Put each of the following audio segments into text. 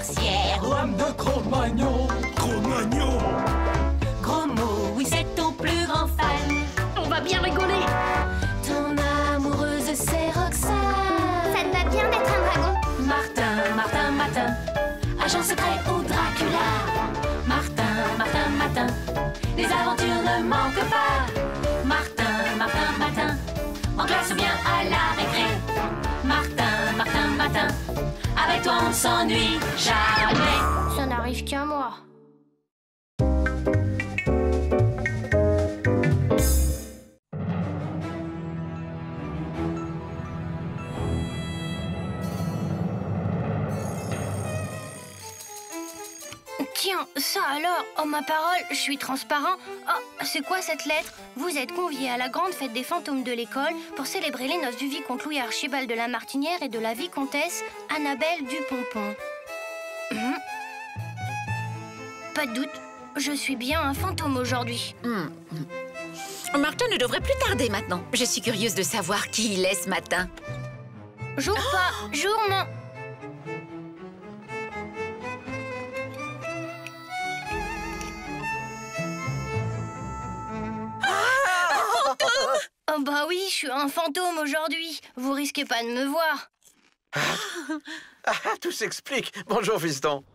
sorcière. Lame de Cro-Magnon. Cro-Magnon. Gros mot, oui, c'est ton plus grand fan. On va bien rigoler. Ton amoureuse, c'est Roxane. Ça te va bien d'être un dragon? Martin, Martin, Matin, agent secret ou Dracula. Martin, Martin, Matin, les aventures ne manquent pas. Martin, Martin, Matin, en classe ou bien à la récré. Martin, Martin, Matin, avec toi on ne s'ennuie jamais. Ça n'arrive qu'à moi. Tiens, ça alors, oh ma parole, je suis transparent. Oh, c'est quoi cette lettre? Vous êtes conviés à la grande fête des fantômes de l'école pour célébrer les noces du vicomte Louis Archibald de la Martinière et de la vicomtesse Annabelle Dupompon. Pas de doute, je suis bien un fantôme aujourd'hui. Martin ne devrait plus tarder maintenant. Je suis curieuse de savoir qui il est ce matin. Jour pas, jour non. Oh bah oui, je suis un fantôme aujourd'hui. Vous risquez pas de me voir. Tout s'explique. Bonjour, fiston.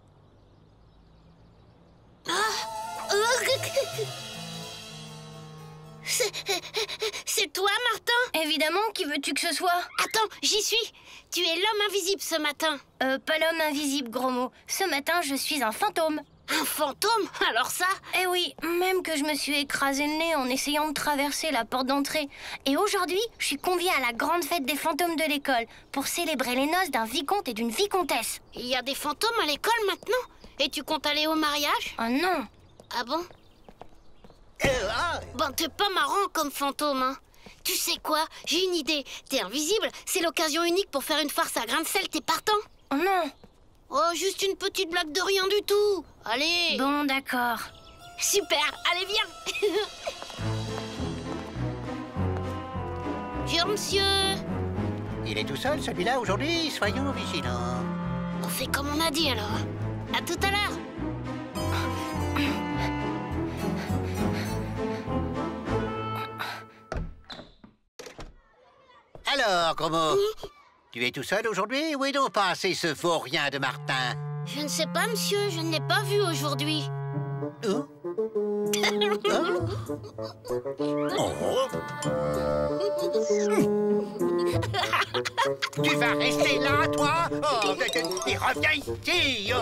C'est toi, Martin? Évidemment, qui veux-tu que ce soit? Attends, j'y suis. Tu es l'homme invisible ce matin. Pas l'homme invisible, gros mot. Ce matin, je suis un fantôme. Un fantôme? Alors ça? Eh oui, même que je me suis écrasé le nez en essayant de traverser la porte d'entrée. Et aujourd'hui, je suis conviée à la grande fête des fantômes de l'école pour célébrer les noces d'un vicomte et d'une vicomtesse. Il y a des fantômes à l'école maintenant? Et tu comptes aller au mariage? Oh non! Ah bon? Bon, t'es pas marrant comme fantôme, hein? Tu sais quoi? J'ai une idée. T'es invisible, c'est l'occasion unique pour faire une farce à grain de sel, t'es partant? Oh non! Oh, juste une petite blague de rien du tout. Allez. Bon, d'accord. Super, allez, viens. Bonjour, monsieur. Il est tout seul, celui-là, aujourd'hui. Soyons vigilants. On fait comme on a dit, alors. À tout à l'heure. Alors, Gromo, tu es tout seul aujourd'hui? Où est donc passé ce vaurien de Martin? Je ne sais pas, monsieur. Je ne l'ai pas vu aujourd'hui. Oh. Tu vas rester là, toi? Oh, et reviens ici!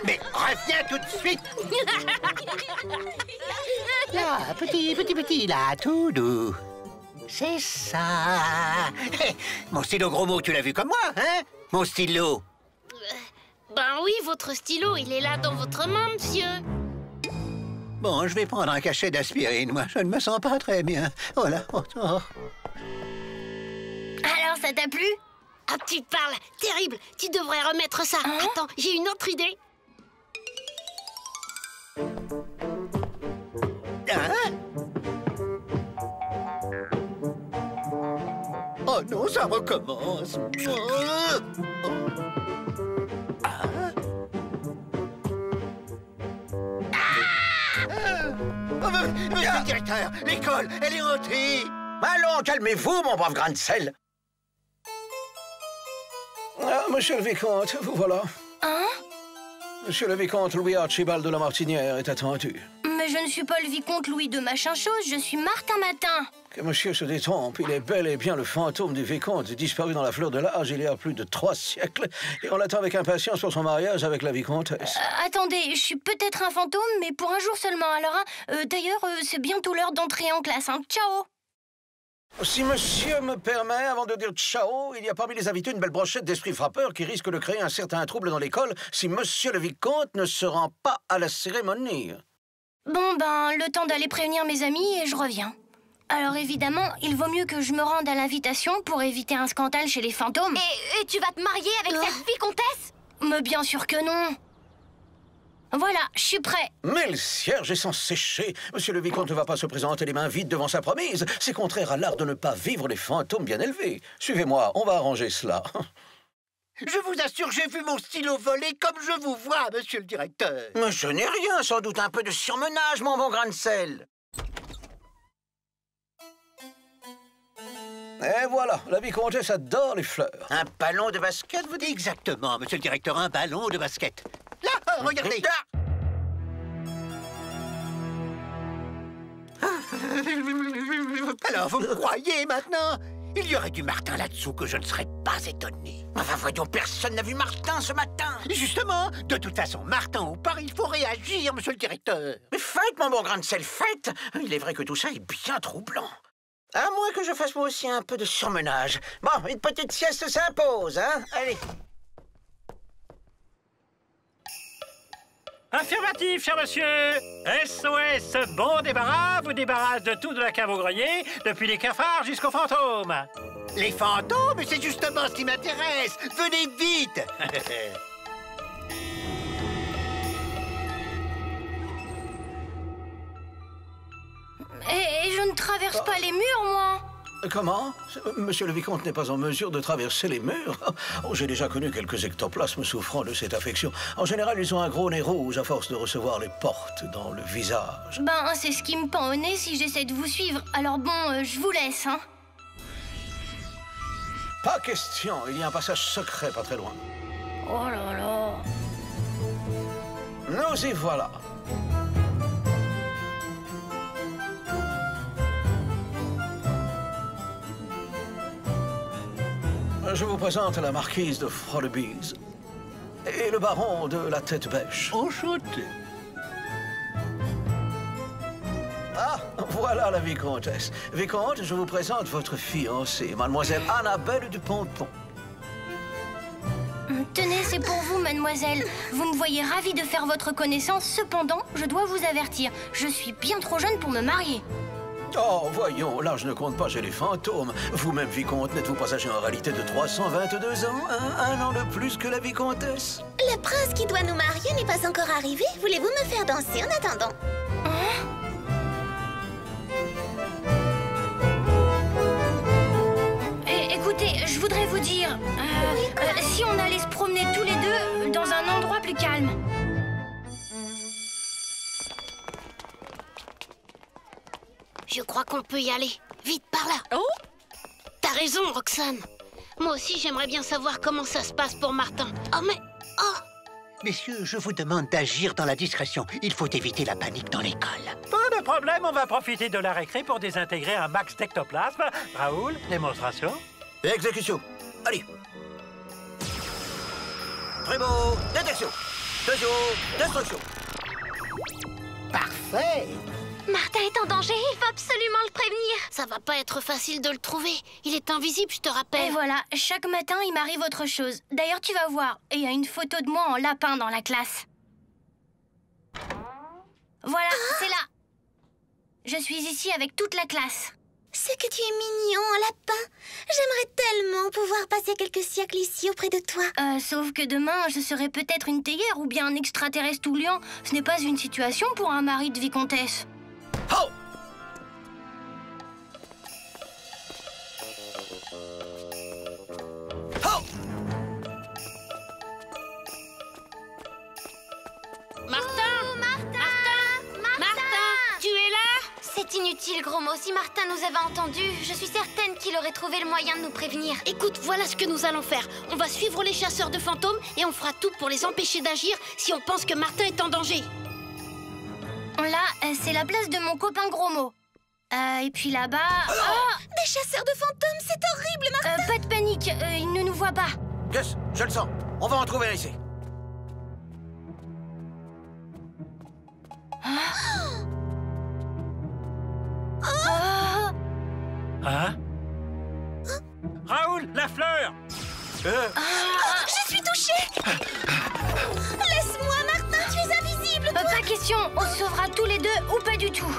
Mais reviens tout de suite! Là, petit, là, tout doux. C'est ça. Mon stylo, gros mot, tu l'as vu comme moi, hein? Mon stylo. Ben oui, votre stylo, il est là dans votre main, monsieur. Bon, je vais prendre un cachet d'aspirine, moi. Je ne me sens pas très bien. Voilà. Oh. Alors, ça t'a plu? Ah, tu parles. Terrible. Tu devrais remettre ça. Hein? Attends, j'ai une autre idée. Hein? Oh non, ça recommence. Monsieur le directeur, l'école, elle est hantée. Allons, calmez-vous, mon brave grain de sel. Ah, monsieur le vicomte, vous voilà. Hein? Monsieur le vicomte Louis Archibald de la Martinière est attendu. Mais je ne suis pas le vicomte Louis de machin-chose, je suis Martin Matin. Que monsieur se détrompe, il est bel et bien le fantôme du vicomte, disparu dans la fleur de l'âge il y a plus de 3 siècles, et on l'attend avec impatience pour son mariage avec la vicomtesse. Attendez, je suis peut-être un fantôme, mais pour un jour seulement, alors, hein. D'ailleurs, c'est bientôt l'heure d'entrer en classe, hein. Ciao! Si monsieur me permet, avant de dire ciao, il y a parmi les invités une belle brochette d'esprits frappeurs qui risque de créer un certain trouble dans l'école si monsieur le vicomte ne se rend pas à la cérémonie. Bon, ben, le temps d'aller prévenir mes amis et je reviens. Alors évidemment, il vaut mieux que je me rende à l'invitation pour éviter un scandale chez les fantômes. Et tu vas te marier avec cette vicomtesse? Mais bien sûr que non. Voilà, je suis prêt. Mais le cierge est sans sécher. Monsieur le vicomte ne va pas se présenter les mains vides devant sa promise. C'est contraire à l'art de ne pas vivre les fantômes bien élevés. Suivez-moi, on va arranger cela. Je vous assure, j'ai vu mon stylo voler comme je vous vois, monsieur le directeur. Mais je n'ai rien, sans doute un peu de surmenage, mon bon grain de sel. Et voilà, la vicomtesse adore les fleurs. Un ballon de basket, vous dites? Exactement, monsieur le directeur, un ballon de basket. Là, regardez. Alors, vous me croyez maintenant? Il y aurait du Martin là-dessous que je ne serais pas étonné. Enfin, voyons, personne n'a vu Martin ce matin. Justement, de toute façon, Martin ou pas, il faut réagir, monsieur le directeur. Mais faites, mon bon grain de sel, faites. Il est vrai que tout ça est bien troublant. À moins que je fasse moi aussi un peu de surmenage. Bon, une petite sieste s'impose, hein? Allez. Affirmatif, cher monsieur. SOS, bon débarras, vous débarrasse de tout de la cave au grenier, depuis les cafards jusqu'aux fantômes. Les fantômes, c'est justement ce qui m'intéresse. Venez vite. Et je ne traverse pas les murs, moi. Comment? Monsieur le vicomte n'est pas en mesure de traverser les murs? Oh, j'ai déjà connu quelques ectoplasmes souffrant de cette affection. En général, ils ont un gros nez rouge à force de recevoir les portes dans le visage. Ben, c'est ce qui me pend au nez si j'essaie de vous suivre. Alors bon, je vous laisse, hein. Pas question, il y a un passage secret pas très loin. Oh là là. Nous y voilà. Je vous présente la marquise de Frollebees et le baron de la tête bêche. Enchanté. Ah, voilà la vicomtesse. Vicomte, je vous présente votre fiancée, mademoiselle Annabelle du Ponton. Tenez, c'est pour vous, mademoiselle. Vous me voyez ravie de faire votre connaissance. Cependant, je dois vous avertir. Je suis bien trop jeune pour me marier. Oh, voyons, là, je ne compte pas chez les fantômes. Vous-même, vicomte, n'êtes-vous pas âgé en réalité de 322 ans, hein? Un an de plus que la vicomtesse? Le prince qui doit nous marier n'est pas encore arrivé. Voulez-vous me faire danser en attendant? Écoutez, je voudrais vous dire... si on allait se promener tous les deux dans un endroit plus calme. Je crois qu'on peut y aller. Vite, par là. Oh! T'as raison, Roxane. Moi aussi, j'aimerais bien savoir comment ça se passe pour Martin. Oh, mais... Oh! Messieurs, je vous demande d'agir dans la discrétion. Il faut éviter la panique dans l'école. Pas de problème, on va profiter de la récré pour désintégrer un max d'ectoplasme. Raoul, démonstration. Exécution. Allez. Très beau. Détection. Attention. Destruction. Parfait. Martin est en danger, il faut absolument le prévenir. Ça va pas être facile de le trouver. Il est invisible, je te rappelle. Et voilà, chaque matin, il m'arrive autre chose. D'ailleurs, tu vas voir, il y a une photo de moi en lapin dans la classe. Voilà, c'est là. Je suis ici avec toute la classe. C'est que tu es mignon en lapin. J'aimerais tellement pouvoir passer quelques siècles ici auprès de toi. Sauf que demain, je serai peut-être une théière ou bien un extraterrestre tout liant. Ce n'est pas une situation pour un mari de vicomtesse. Oh! Oh! Tu es là? C'est inutile, gros mot. Si Martin nous avait entendus, je suis certaine qu'il aurait trouvé le moyen de nous prévenir. Écoute, voilà ce que nous allons faire. On va suivre les chasseurs de fantômes et on fera tout pour les empêcher d'agir si on pense que Martin est en danger. Là, c'est la place de mon copain Gros Mot. Et puis là-bas... Des chasseurs de fantômes, c'est horrible, Martin. pas de panique, ils ne nous voient pas. Gus, je le sens. On va en trouver un ici. Hein? Raoul, la fleur! Je suis touchée. Laisse-moi, Martin, tu es invisible. Pas question, on se sauvera tous les deux ou pas du tout.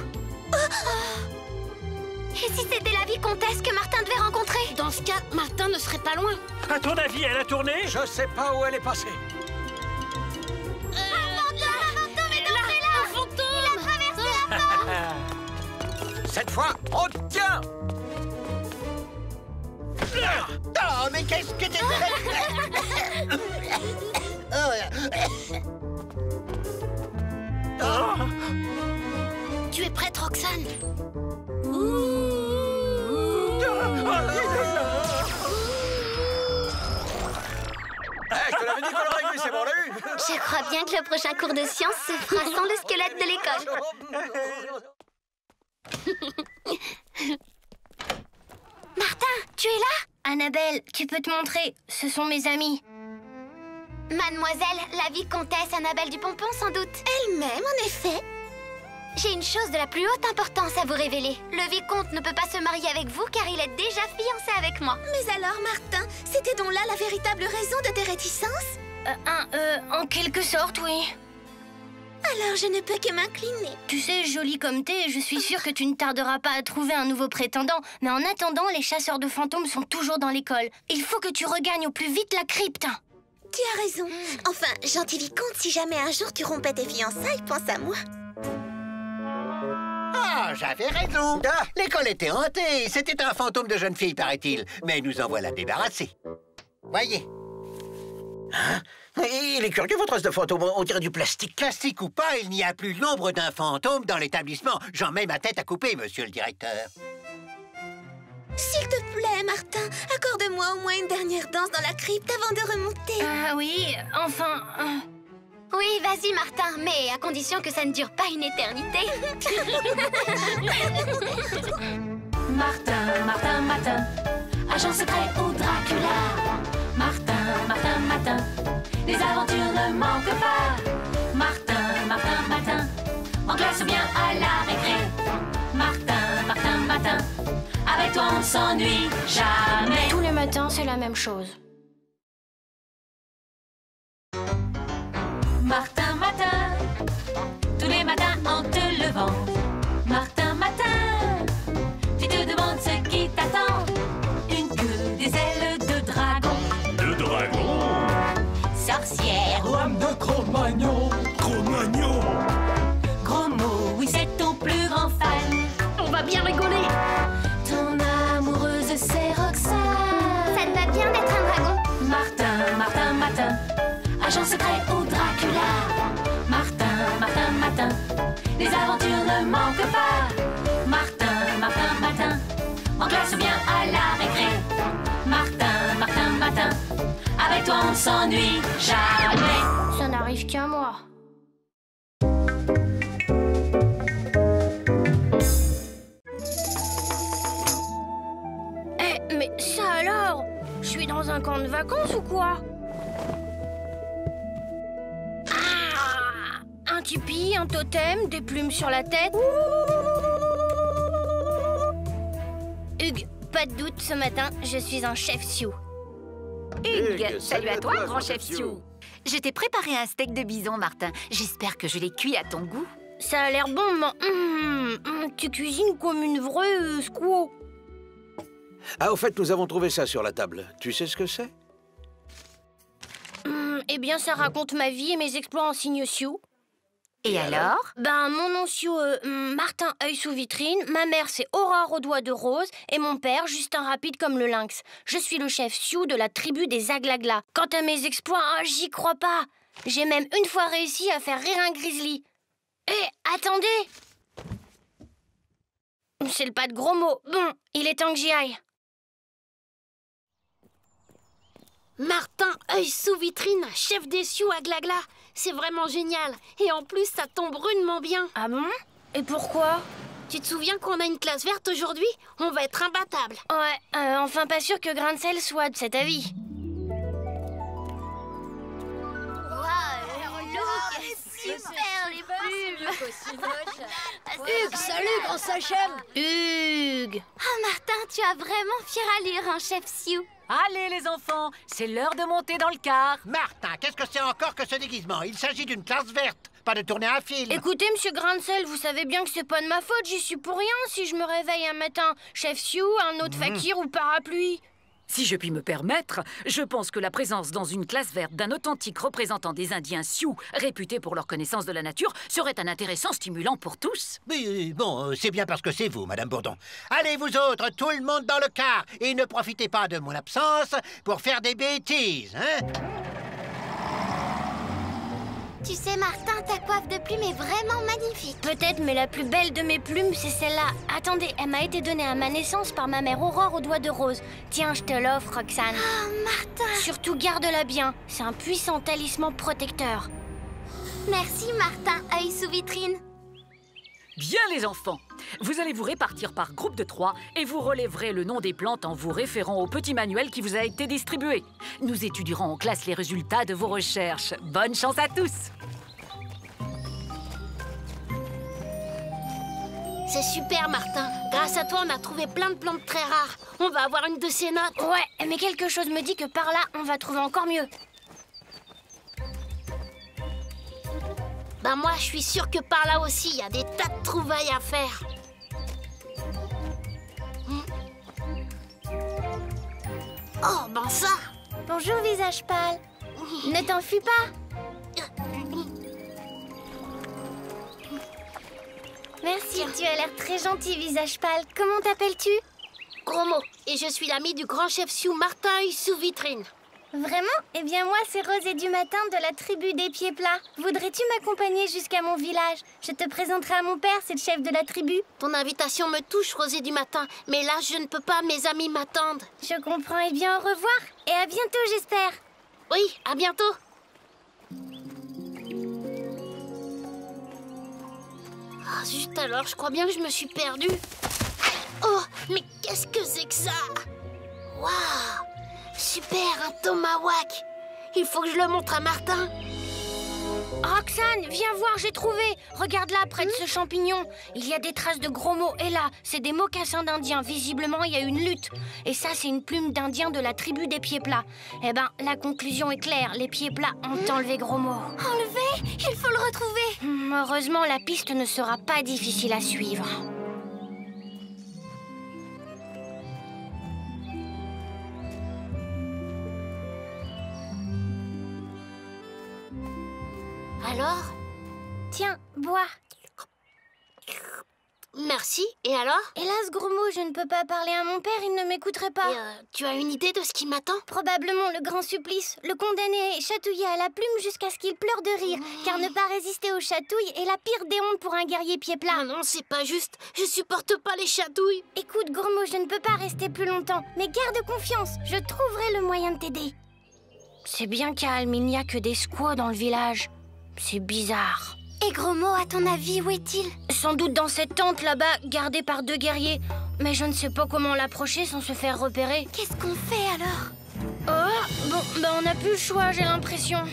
Et si c'était la vicomtesse que Martin devait rencontrer? Dans ce cas, Martin ne serait pas loin. À ton avis, elle a tourné? Je sais pas où elle est passée. Un fantôme! Cette fois, on tient. Oh, mais qu'est-ce que t'es... Tu es prête, Roxane? Je te l'avais dit qu'on l'aurait vu, c'est bon, on l'a eu. Je crois bien que le prochain cours de science se fera sans le squelette de l'école. Martin, tu es là? Annabelle, tu peux te montrer. Ce sont mes amis. Mademoiselle, la vicomtesse Annabelle Dupompon, sans doute. Elle-même, en effet. J'ai une chose de la plus haute importance à vous révéler. Le vicomte ne peut pas se marier avec vous car il est déjà fiancé avec moi. Mais alors, Martin, c'était donc là la véritable raison de tes réticences? En quelque sorte, oui. Alors je ne peux que m'incliner. Tu sais, jolie comme t'es, je suis sûre que tu ne tarderas pas à trouver un nouveau prétendant. Mais en attendant, les chasseurs de fantômes sont toujours dans l'école. Il faut que tu regagnes au plus vite la crypte. Tu as raison. Enfin, gentil vicomte, si jamais un jour tu rompais tes fiançailles, pense à moi. Ah, j'avais raison. Ah, l'école était hantée. C'était un fantôme de jeune fille, paraît-il. Mais nous en voilà débarrassés. Voyez. Hein? Il est curieux, votre os de fantôme. On dirait du plastique. Plastique ou pas, il n'y a plus l'ombre d'un fantôme dans l'établissement. J'en mets ma tête à couper, monsieur le directeur. S'il te plaît, Martin, accorde-moi au moins une dernière danse dans la crypte avant de remonter. Ah oui, enfin... Oui, vas-y, Martin, mais à condition que ça ne dure pas une éternité. Martin, Martin, Martin, agent secret ou Dracula. Martin, Martin, Martin, les aventures ne manquent pas. Martin, Martin, Martin, en classe ou bien à la récré. Martin, Martin, Martin, avec toi on ne s'ennuie jamais. Tous les matins, c'est la même chose. Martin, Martin, tous les matins en te levant. Martin, Martin, tu te demandes ce qui t'attend. Une queue, des ailes de dragon. De dragon. Sorcière ou Lame de Cro-Magnon. Cro-Magnon. gros mot, oui c'est ton plus grand fan. On va bien rigoler. Ton amoureuse c'est Roxane. Ça te va bien d'être un dragon? Martin, Martin, Martin, agent secret ou Dracula. Martin, Martin, Martin, les aventures ne manquent pas. Martin, Martin, Martin, en classe ou bien à la récré. Martin, Martin, Martin, avec toi on ne s'ennuie jamais. Ça n'arrive qu'à moi. Eh, mais ça alors? Je suis dans un camp de vacances ou quoi? Ah, un tipi, un totem, des plumes sur la tête. Hugues, pas de doute, ce matin, je suis un chef Sioux. Hugues, salut à toi, grand chef Sioux. Je t'ai préparé un steak de bison, Martin. J'espère que je l'ai cuit à ton goût. Ça a l'air bon, mais tu cuisines comme une vraie squaw. Ah, au fait, nous avons trouvé ça sur la table. Tu sais ce que c'est? Eh bien, ça raconte ma vie et mes exploits en signe Sioux. Et alors? Ben, mon nom Sioux, Martin œil sous vitrine, ma mère c'est Aurore aux doigts de rose, et mon père Justin rapide comme le lynx. Je suis le chef Sioux de la tribu des Aglaglas. Quant à mes exploits, j'y crois pas. J'ai même une fois réussi à faire rire un grizzly. Eh, attendez! C'est le pas de gros mots. Bon, il est temps que j'y aille. Martin, œil sous vitrine, chef des Sioux à Glagla. C'est vraiment génial. Et en plus, ça tombe rudement bien. Ah bon? Et pourquoi? Tu te souviens qu'on a une classe verte aujourd'hui? On va être imbattable. Ouais, enfin pas sûr que Grain de sel soit de cet avis. Super, les plumes. Hugues, salut, grand Sachem. Hugues! Oh, Martin, tu as vraiment fière allure, hein, chef Sioux. Allez, les enfants, c'est l'heure de monter dans le car. Martin, qu'est-ce que c'est encore que ce déguisement? Il s'agit d'une classe verte, pas de tourner un film. Écoutez, monsieur Grain de sel, vous savez bien que c'est pas de ma faute, j'y suis pour rien si je me réveille un matin chef Sioux, un autre fakir ou parapluie. Si je puis me permettre, je pense que la présence dans une classe verte d'un authentique représentant des Indiens Sioux, réputés pour leur connaissance de la nature, serait un intéressant stimulant pour tous. Mais bon, c'est bien parce que c'est vous, Madame Bourdon. Allez, vous autres, tout le monde dans le car, et ne profitez pas de mon absence pour faire des bêtises, hein? Tu sais, Martin, ta coiffe de plumes est vraiment magnifique. Peut-être, mais la plus belle de mes plumes, c'est celle-là. Attendez, elle m'a été donnée à ma naissance par ma mère Aurore aux doigts de rose. Tiens, je te l'offre, Roxane. Oh, Martin! Surtout, garde-la bien. C'est un puissant talisman protecteur. Merci, Martin, œil sous vitrine. Bien les enfants, vous allez vous répartir par groupe de 3 et vous relèverez le nom des plantes en vous référant au petit manuel qui vous a été distribué. Nous étudierons en classe les résultats de vos recherches. Bonne chance à tous! C'est super, Martin. Grâce à toi, on a trouvé plein de plantes très rares. On va avoir une de ces notes. Ouais, mais quelque chose me dit que par là, on va trouver encore mieux. Ben moi, je suis sûre que par là aussi, il y a des tas de trouvailles à faire. Oh, ben ça! Bonjour, visage pâle. Ne t'enfuis pas. Merci, tu as l'air très gentil, visage pâle. Comment t'appelles-tu? Gros mot. Et je suis l'ami du grand chef Sioux, Martin œil sous vitrine. Vraiment? Eh bien moi, c'est Rosée du Matin de la tribu des pieds plats. Voudrais-tu m'accompagner jusqu'à mon village? Je te présenterai à mon père, c'est le chef de la tribu. Ton invitation me touche, Rosée du Matin. Mais là, je ne peux pas, mes amis m'attendent. Je comprends. Eh bien, au revoir. Et à bientôt, j'espère. Oui, à bientôt. Ah, zut alors, je crois bien que je me suis perdue. Oh, mais qu'est-ce que c'est que ça? Waouh! Super, un tomahawk! Il faut que je le montre à Martin. Roxane, viens voir, j'ai trouvé. Regarde là, près de ce champignon. Il y a des traces de gros mots. Et là, c'est des mocassins d'indiens. Visiblement, il y a une lutte. Et ça, c'est une plume d'Indien de la tribu des pieds plats. Eh ben, la conclusion est claire. Les pieds plats ont enlevé gros mots. Enlevé? Il faut le retrouver. Heureusement, la piste ne sera pas difficile à suivre. Alors? Tiens, bois. Merci, et alors? Hélas, gros mot, je ne peux pas parler à mon père, il ne m'écouterait pas. Tu as une idée de ce qui m'attend? Probablement le grand supplice. Le condamné est chatouillé à la plume jusqu'à ce qu'il pleure de rire. Car ne pas résister aux chatouilles est la pire des hontes pour un guerrier pied plat. Non, c'est pas juste. Je supporte pas les chatouilles. Écoute, gros mot, je ne peux pas rester plus longtemps. Mais garde confiance, je trouverai le moyen de t'aider. C'est bien calme, il n'y a que des squaws dans le village. C'est bizarre. Et gros mot, à ton avis, où est-il? Sans doute dans cette tente là-bas, gardée par 2 guerriers. Mais je ne sais pas comment l'approcher sans se faire repérer. Qu'est-ce qu'on fait alors? Oh, bon, ben on n'a plus le choix, j'ai l'impression.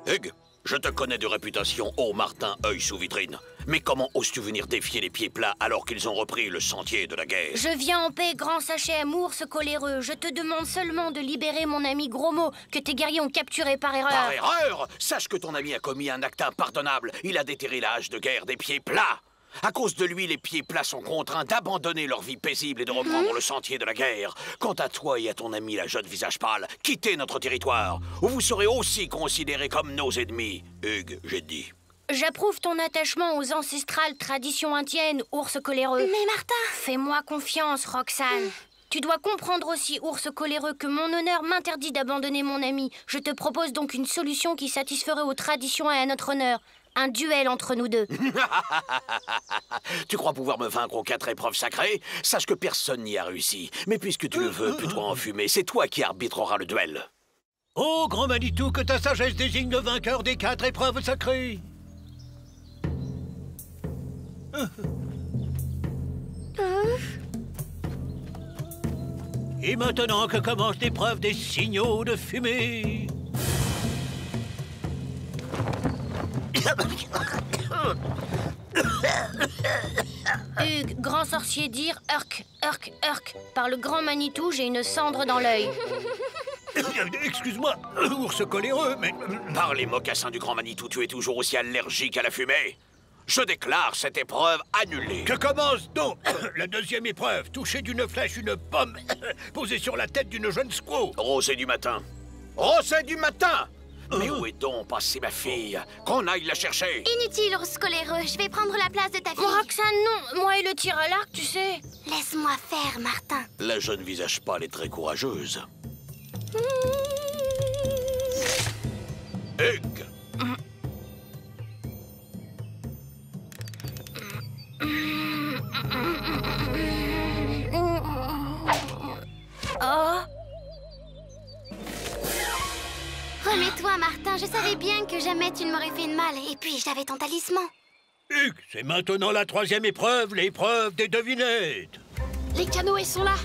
Hugues, je te connais de réputation, ô Martin œil sous vitrine. Mais comment oses-tu venir défier les pieds plats alors qu'ils ont repris le sentier de la guerre? Je viens en paix, grand Sachem, ours coléreux. Je te demande seulement de libérer mon ami Gros Mot, que tes guerriers ont capturé par erreur. Par erreur? Sache que ton ami a commis un acte impardonnable. Il a déterré la hache de guerre des pieds plats. À cause de lui, les pieds plats sont contraints d'abandonner leur vie paisible et de reprendre le sentier de la guerre. Quant à toi et à ton ami la jeune visage pâle, quittez notre territoire, ou vous serez aussi considérés comme nos ennemis. Hugues, j'ai dit. J'approuve ton attachement aux ancestrales traditions indiennes, ours coléreux. Mais Martin... Fais-moi confiance, Roxane. Tu dois comprendre aussi, ours coléreux, que mon honneur m'interdit d'abandonner mon ami. Je te propose donc une solution qui satisferait aux traditions et à notre honneur. Un duel entre nous deux. Tu crois pouvoir me vaincre aux 4 épreuves sacrées? Sache que personne n'y a réussi. Mais puisque tu le veux, plus-toi en fumée, c'est toi qui arbitreras le duel. Ô grand Manitou, que ta sagesse désigne le vainqueur des 4 épreuves sacrées. Et maintenant que commence l'épreuve des signaux de fumée. Hugues, grand sorcier dire Urk, Urk, Urk. Par le grand Manitou, j'ai une cendre dans l'œil. Excuse-moi, ours coléreux, mais... Par les mocassins du grand Manitou, tu es toujours aussi allergique à la fumée. Je déclare cette épreuve annulée. Que commence donc la deuxième épreuve. Toucher d'une flèche une pomme posée sur la tête d'une jeune squaw. Rosée du matin. Rosée du matin! Mais où est donc passée ma fille? Qu'on aille la chercher. Inutile, ours coléreux. Je vais prendre la place de ta fille. Roxane, non. Moi et le tir à l'arc, tu sais. Laisse-moi faire, Martin. La jeune visage pâle est très courageuse. Hugues! Oh. Remets-toi, Martin. Je savais bien que jamais tu ne m'aurais fait de mal. Et puis, j'avais ton talisman. Hugues, c'est maintenant la troisième épreuve, l'épreuve des devinettes. Les canoës sont là.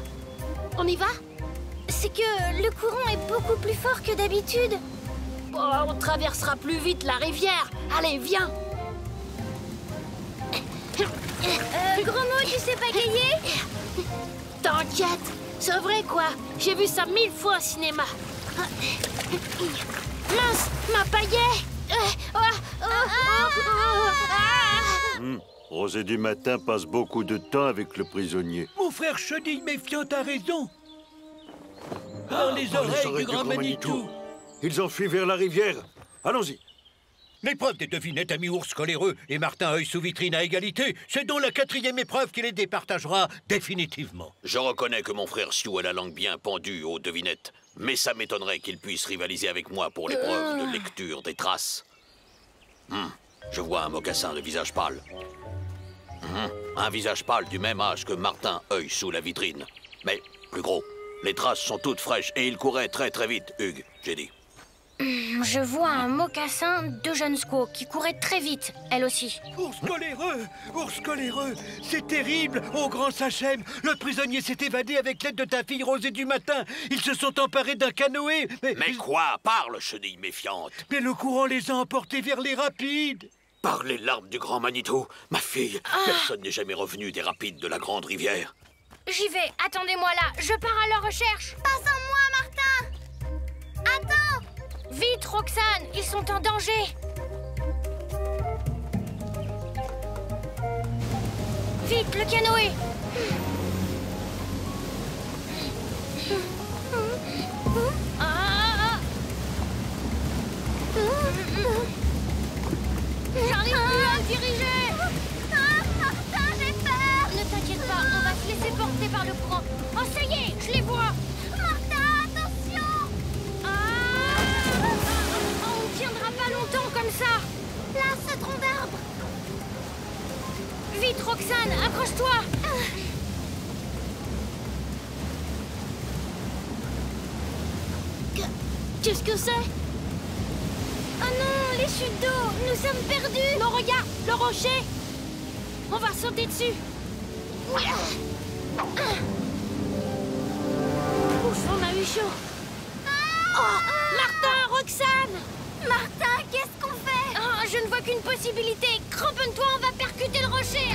On y va? C'est que le courant est beaucoup plus fort que d'habitude. Oh, on traversera plus vite la rivière. Allez, viens. Gros mot, tu sais pagayer? T'inquiète, c'est vrai quoi. J'ai vu ça 1000 fois au cinéma. Mince, ma paillette. Rosée du matin passe beaucoup de temps avec le prisonnier. Mon frère Chenille méfiant a raison. Par les oreilles du grand Manitou. Ils enfuient vers la rivière. Allons-y. L'épreuve des devinettes a mis Ours coléreux et Martin œil sous vitrine à égalité. C'est donc la quatrième épreuve qui les départagera définitivement. Je reconnais que mon frère Sioux a la langue bien pendue aux devinettes, mais ça m'étonnerait qu'il puisse rivaliser avec moi pour l'épreuve de lecture des traces. Je vois un mocassin de visage pâle. Un visage pâle du même âge que Martin œil sous la vitrine. Mais plus gros. Les traces sont toutes fraîches et il courait très très vite, Hugues, j'ai dit. Je vois un mocassin de jeune squaw qui courait très vite, elle aussi. Ours coléreux, c'est terrible, ô grand Sachem. Le prisonnier s'est évadé avec l'aide de ta fille Rosée du matin. Ils se sont emparés d'un canoë. Mais quoi? Parle, chenille méfiante. Mais le courant les a emportés vers les rapides. Par les larmes du grand Manitou, ma fille, personne n'est jamais revenu des rapides de la grande rivière. J'y vais, attendez-moi là, je pars à leur recherche. Pas sans moi, Martin. Attends. Vite, Roxane, ils sont en danger. Vite, le canoë. J'arrive plus à me diriger. Martin, j'ai peur. Ne t'inquiète pas, on va se laisser porter par le courant. Oh, ça y est, je les vois. Martin, attention. On ne tiendra pas longtemps comme ça. Là, ce tronc d'arbre. Vite, Roxane, accroche-toi. Qu'est-ce que c'est? Oh non, les chutes d'eau, nous sommes perdus. Non, regarde, le rocher. On va sauter dessus. Ouf, on a eu chaud. Oh, Martin, Roxane. Martin, qu'est-ce qu'on fait? Oh, je ne vois qu'une possibilité. Cramponne-toi, on va percuter le rocher.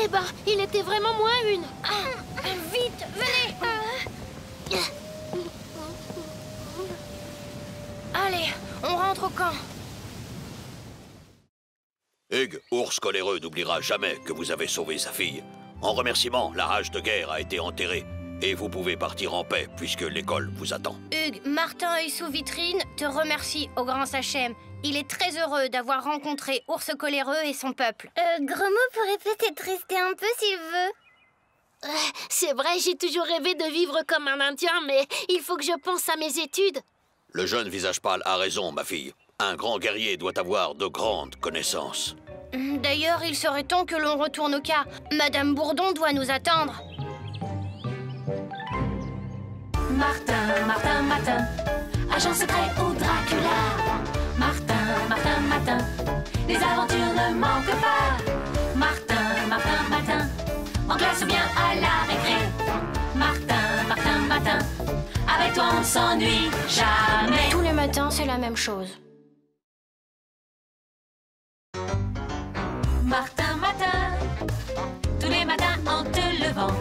Eh ben, il était vraiment moins une. Vite, venez. Allez, on rentre au camp. Hugues, ours coléreux, n'oubliera jamais que vous avez sauvé sa fille. En remerciement, la hache de guerre a été enterrée. Et vous pouvez partir en paix, puisque l'école vous attend. Hugues, Martin œil sous vitrine te remercie au grand Sachem. Il est très heureux d'avoir rencontré Ours coléreux et son peuple. Gromo pourrait peut-être rester un peu s'il veut. C'est vrai, j'ai toujours rêvé de vivre comme un Indien, mais il faut que je pense à mes études. Le jeune visage pâle a raison, ma fille. Un grand guerrier doit avoir de grandes connaissances. D'ailleurs, il serait temps que l'on retourne au cas. Madame Bourdon doit nous attendre. Martin, Martin, Martin, agent secret ou Dracula. Martin, Martin, Martin, les aventures ne manquent pas. Martin, Martin, Martin, en classe ou bien à la récré. Martin, Martin, Martin, avec toi on ne s'ennuie jamais. Tous les matins, c'est la même chose. Martin, Martin, tous les matins en te levant.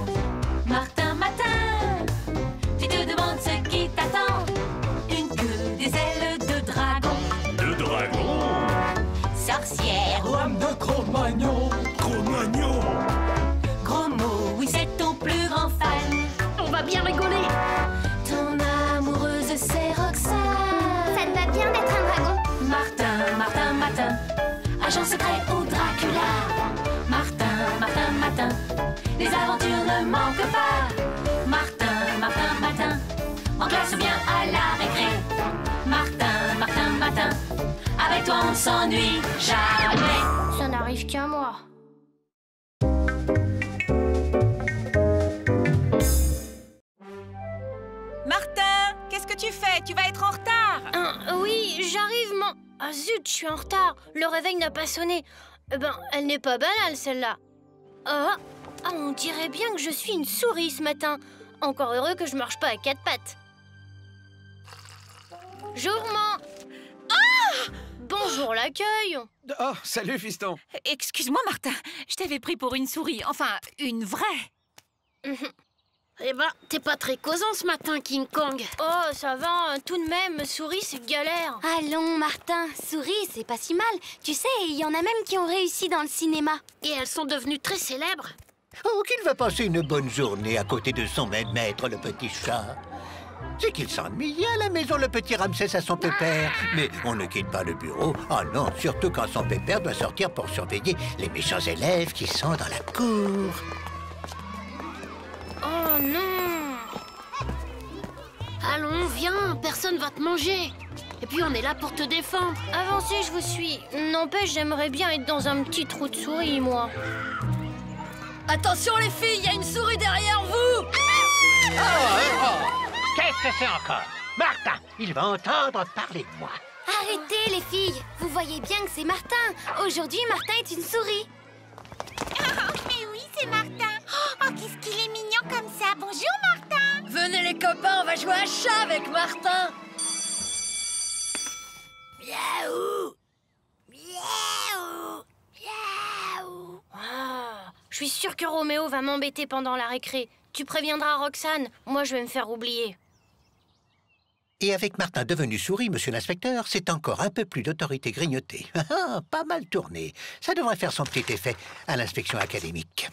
Martin, Martin, tu te demandes ce qui t'attend. Une queue, des ailes de dragon. De dragon. bien rigoler. Ton amoureuse, c'est Roxane. Ça te va bien d'être un dragon? Martin, Martin, Martin, agent secret ou Dracula. Martin, Martin, Martin, les aventures ne manquent pas. Martin, Martin, Martin, en classe ou bien à la récré. Martin, Martin, Martin, avec toi on ne s'ennuie jamais. Ça n'arrive qu'à moi. Martin, qu'est-ce que tu fais? Tu vas être en retard. Oui, j'arrive, Ah zut, je suis en retard. Le réveil n'a pas sonné. Elle n'est pas banale, celle-là. On dirait bien que je suis une souris ce matin. Encore heureux que je marche pas à 4 pattes. Jourment. Bonjour l'accueil. Oh, salut, fiston. Excuse-moi, Martin, je t'avais pris pour une souris. Enfin, une vraie. Eh ben, t'es pas très causant ce matin, King Kong. Oh, ça va, tout de même, souris, c'est galère. Allons, Martin, souris, c'est pas si mal. Tu sais, il y en a même qui ont réussi dans le cinéma. Et elles sont devenues très célèbres. Oh, qu'il va passer une bonne journée à côté de son maître, le petit chat. C'est qu'il s'ennuie à la maison, le petit Ramsès à son pépère. Mais on ne quitte pas le bureau. Ah non, surtout quand son pépère doit sortir pour surveiller les méchants élèves qui sont dans la cour. Oh non! Allons, viens, personne va te manger. Et puis on est là pour te défendre. Avancez, je vous suis. N'empêche, j'aimerais bien être dans un petit trou de souris, moi. Attention les filles, il y a une souris derrière vous. Qu'est-ce que c'est encore? Martin, il va entendre parler de moi. Arrêtez, les filles. Vous voyez bien que c'est Martin. Aujourd'hui, Martin est une souris. Mais oui, c'est Martin. Oh, qu'est-ce qu'il est mignon comme ça. Bonjour, Martin. Venez les copains, on va jouer à chat avec Martin. Miaou. Miaou. Miaou. Je suis sûre que Roméo va m'embêter pendant la récré. Tu préviendras Roxane, moi je vais me faire oublier. Et avec Martin devenu souris, monsieur l'inspecteur, c'est encore un peu plus d'autorité grignotée. Pas mal tourné. Ça devrait faire son petit effet à l'inspection académique.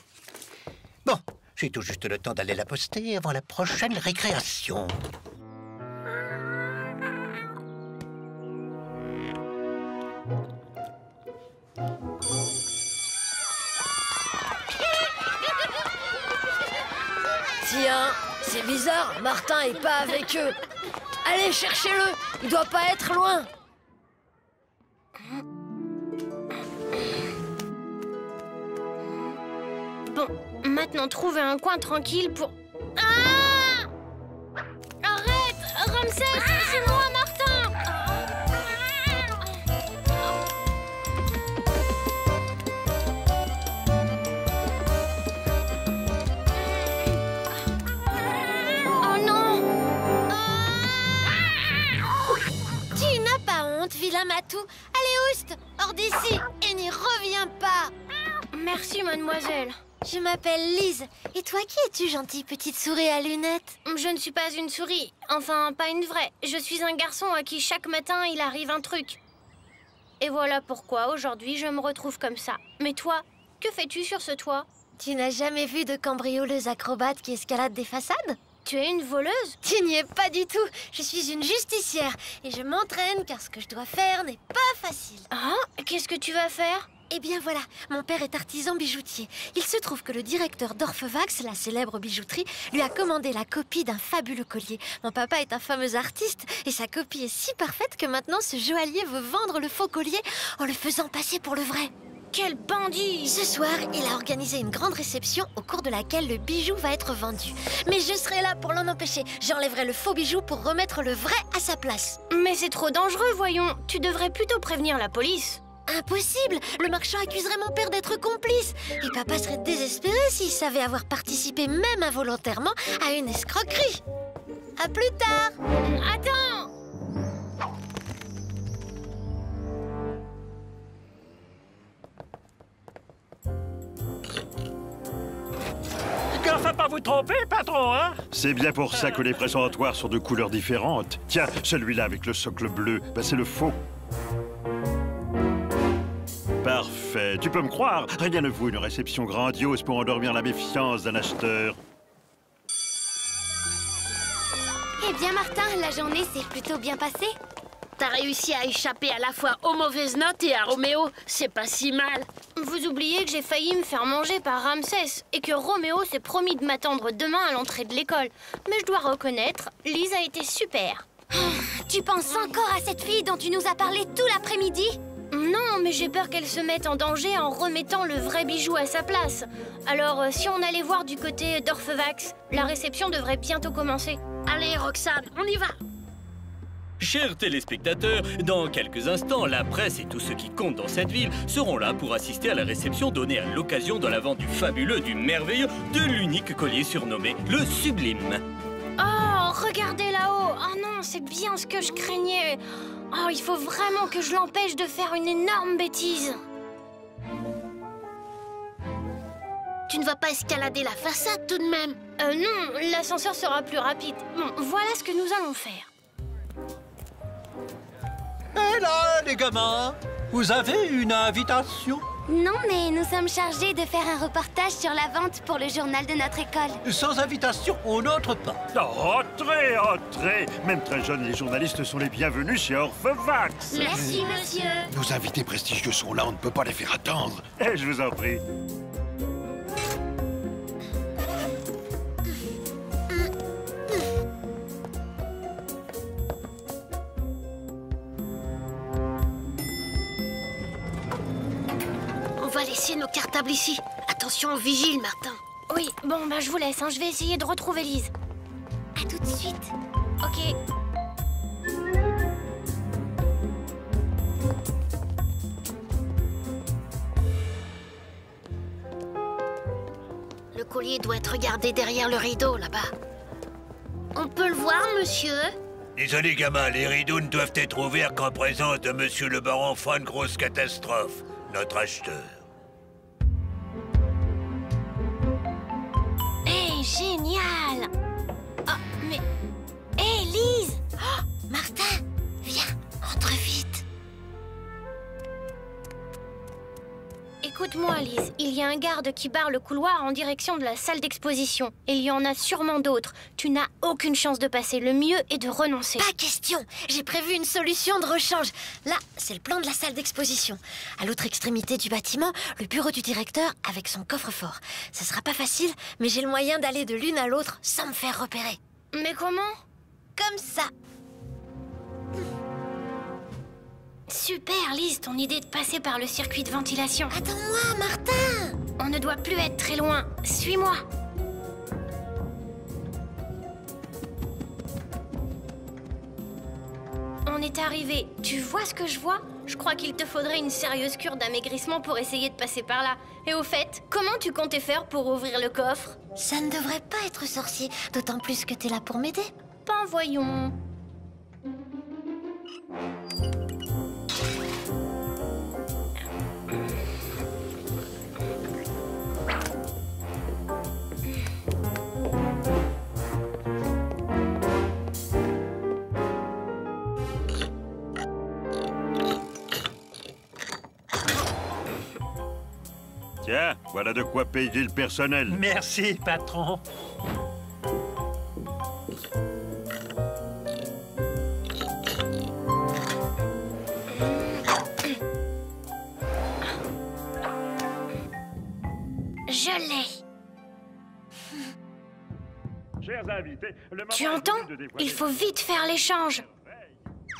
Bon, j'ai tout juste le temps d'aller la poster avant la prochaine récréation. Tiens, c'est bizarre, Martin est pas avec eux. Allez, cherchez-le, il doit pas être loin. Bon, maintenant trouver un coin tranquille pour... Ah! Arrête! Ramsès, c'est moi, Martin! Oh non! Tu n'as pas honte, vilain matou. Allez, oust, hors d'ici et n'y reviens pas. Merci, mademoiselle. Je m'appelle Lise. Et toi, qui es-tu, gentille petite souris à lunettes? Je ne suis pas une souris. Enfin, pas une vraie. Je suis un garçon à qui chaque matin, il arrive un truc. Et voilà pourquoi, aujourd'hui, je me retrouve comme ça. Mais toi, que fais-tu sur ce toit? Tu n'as jamais vu de cambrioleuse acrobate qui escalade des façades? Tu es une voleuse? Tu n'y es pas du tout. Je suis une justicière. Et je m'entraîne car ce que je dois faire n'est pas facile. Ah, qu'est-ce que tu vas faire? Eh bien voilà, mon père est artisan bijoutier. Il se trouve que le directeur d'Orphevax, la célèbre bijouterie, lui a commandé la copie d'un fabuleux collier. Mon papa est un fameux artiste et sa copie est si parfaite que maintenant ce joaillier veut vendre le faux collier en le faisant passer pour le vrai. Quel bandit! Ce soir, il a organisé une grande réception au cours de laquelle le bijou va être vendu. Mais je serai là pour l'en empêcher. J'enlèverai le faux bijou pour remettre le vrai à sa place. Mais c'est trop dangereux, voyons. Tu devrais plutôt prévenir la police. Impossible! Le marchand accuserait mon père d'être complice. Et papa serait désespéré s'il savait avoir participé, même involontairement, à une escroquerie. À plus tard! Attends! Gaffe à pas vous tromper, patron, hein? C'est bien pour ça que les présentoirs sont de couleurs différentes. Tiens, celui-là avec le socle bleu, c'est le faux. Parfait. Tu peux me croire, rien ne vaut une réception grandiose pour endormir la méfiance d'un acheteur. Eh bien, Martin, la journée s'est plutôt bien passée. T'as réussi à échapper à la fois aux mauvaises notes et à Roméo. C'est pas si mal. Vous oubliez que j'ai failli me faire manger par Ramsès et que Roméo s'est promis de m'attendre demain à l'entrée de l'école. Mais je dois reconnaître, Lise a été super. Tu penses encore à cette fille dont tu nous as parlé tout l'après-midi? Non, mais j'ai peur qu'elle se mette en danger en remettant le vrai bijou à sa place. Alors, si on allait voir du côté d'Orphevax, la réception devrait bientôt commencer. Allez, Roxane, on y va. Chers téléspectateurs, dans quelques instants, la presse et tous ceux qui comptent dans cette ville seront là pour assister à la réception donnée à l'occasion de la vente du fabuleux, du merveilleux, de l'unique collier surnommé le Sublime. Oh, regardez là-haut. Oh non, c'est bien ce que je craignais. Oh, il faut vraiment que je l'empêche de faire une énorme bêtise. Tu ne vas pas escalader la façade tout de même? Non, l'ascenseur sera plus rapide. Bon, voilà ce que nous allons faire. Et là, les gamins, vous avez une invitation? Non, mais nous sommes chargés de faire un reportage sur la vente pour le journal de notre école. Sans invitation, on n'entre pas. Entrez, entrez. Même très jeunes, les journalistes sont les bienvenus chez Orphevax. Merci, monsieur. Nos invités prestigieux sont là, on ne peut pas les faire attendre. Eh, je vous en prie. On va laisser nos cartables ici. Attention au vigile, Martin. Oui, bon, bah je vous laisse, hein. Je vais essayer de retrouver Lise. À tout de suite. Ok. Le collier doit être gardé derrière le rideau, là-bas. On peut le voir, monsieur? Désolé, gamin, les rideaux ne doivent être ouverts qu'en présence de monsieur le baron von Grosse Catastrophe, notre acheteur. Génial! Oh, mais... Hé, Lise! Oh, Martin, viens, entre vite. Écoute-moi, Lise, il y a un garde qui barre le couloir en direction de la salle d'exposition. Et il y en a sûrement d'autres. Tu n'as aucune chance de passer. Le mieux est de renoncer. Pas question. J'ai prévu une solution de rechange. Là, c'est le plan de la salle d'exposition. À l'autre extrémité du bâtiment, le bureau du directeur avec son coffre-fort. Ce sera pas facile, mais j'ai le moyen d'aller de l'une à l'autre sans me faire repérer. Mais comment? Comme ça. Super, Lise, ton idée de passer par le circuit de ventilation. Attends-moi, Martin! On ne doit plus être très loin. Suis-moi. On est arrivé. Tu vois ce que je vois? Je crois qu'il te faudrait une sérieuse cure d'amaigrissement pour essayer de passer par là. Et au fait, comment tu comptais faire pour ouvrir le coffre? Ça ne devrait pas être sorcier, d'autant plus que t'es là pour m'aider. Ben voyons. Tiens, voilà de quoi payer le personnel. Merci, patron. Je l'ai. Chers invités, le moment Tu entends? Il faut vite faire l'échange.